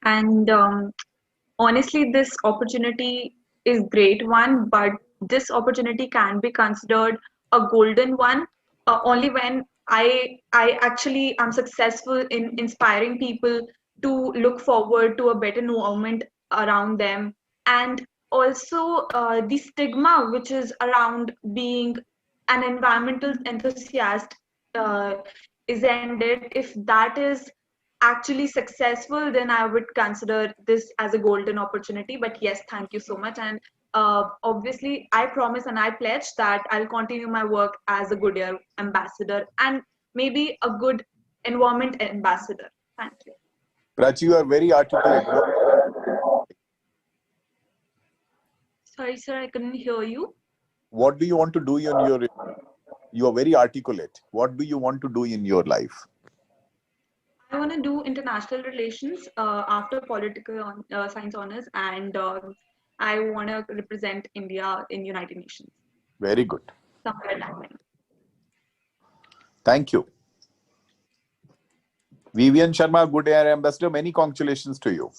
And honestly, this opportunity is great one, but this opportunity can be considered a golden one only when I actually am successful in inspiring people to look forward to a better environment around them. And also the stigma which is around being an environmental enthusiast is ended. If that is actually successful, then I would consider this as a golden opportunity. But yes, thank you so much. And obviously, I promise and I pledge that I'll continue my work as a Good Air Ambassador and maybe a good environment ambassador. Thank you. Prachi, you are very articulate. Sorry, sir, I couldn't hear you. What do you want to do in your... You are very articulate. What do you want to do in your life? I want to do international relations after political science honors, and I want to represent India in United Nations. Very good. Somewhere that way. Thank you. Vivian Sharma, Good Air Ambassador. Many congratulations to you.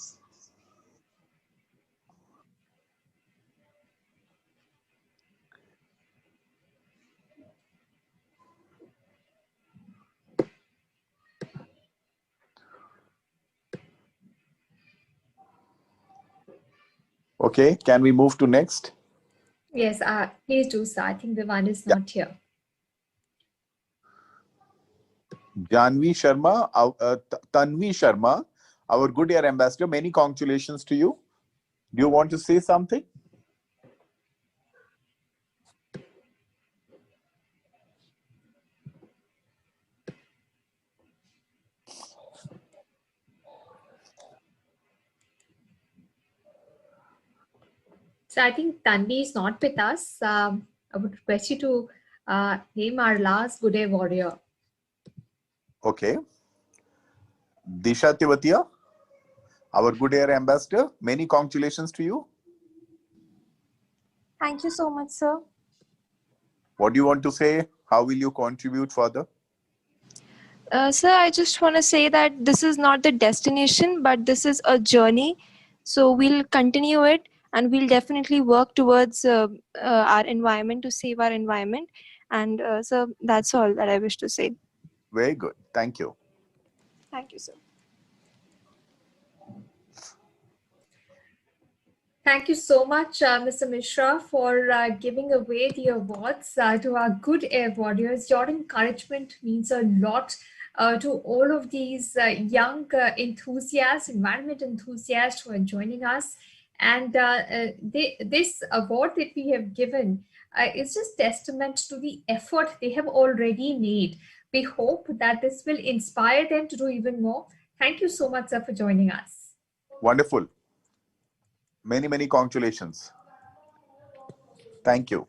Okay, can we move to next? Yes, please do so. I think the one is not here. Janvi Sharma, Tanvi Sharma, our Good Air Ambassador. Many congratulations to you. Do you want to say something? So I think Tanvi is not with us. I would request you to name our last Good Air warrior. Okay. Disha Tivatia, our Good Air Ambassador. Many congratulations to you. Thank you so much, sir. What do you want to say? How will you contribute further? Sir, I just want to say that this is not the destination, but this is a journey. So we'll continue it, and we'll definitely work towards our environment, to save our environment. And so that's all that I wish to say. Very good. Thank you. Thank you, sir. Thank you so much, Mr. Mishra, for giving away the awards to our Good Air warriors. Your encouragement means a lot to all of these young enthusiasts, environment enthusiasts who are joining us. And this award that we have given is just testament to the effort they have already made. We hope that this will inspire them to do even more. Thank you so much, sir, for joining us. Wonderful. Many congratulations. Thank you.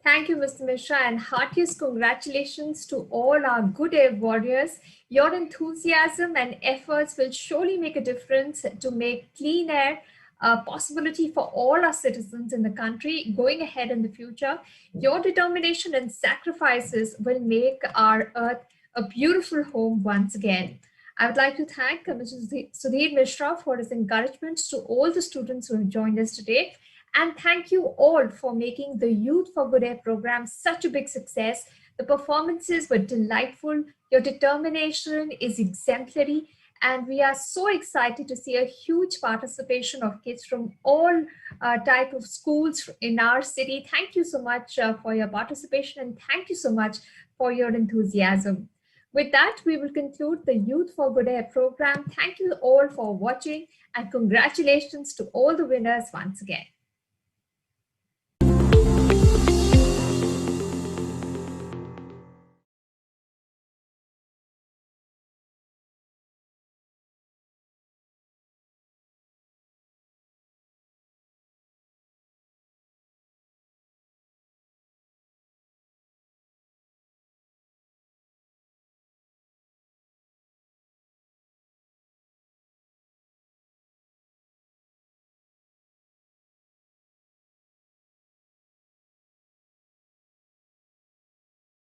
Thank you, Mr. Mishra, and heartiest congratulations to all our Good Air warriors. Your enthusiasm and efforts will surely make a difference to make clean air a possibility for all our citizens in the country going ahead in the future. Your determination and sacrifices will make our earth a beautiful home once again. I would like to thank Mr. Sudhir Mishra for his encouragement to all the students who have joined us today. And thank you all for making the Youth for Good Air program such a big success. The performances were delightful. Your determination is exemplary. And we are so excited to see a huge participation of kids from all type of schools in our city. Thank you so much for your participation, and thank you so much for your enthusiasm. With that, we will conclude the Youth for Good Air program. Thank you all for watching, and congratulations to all the winners once again.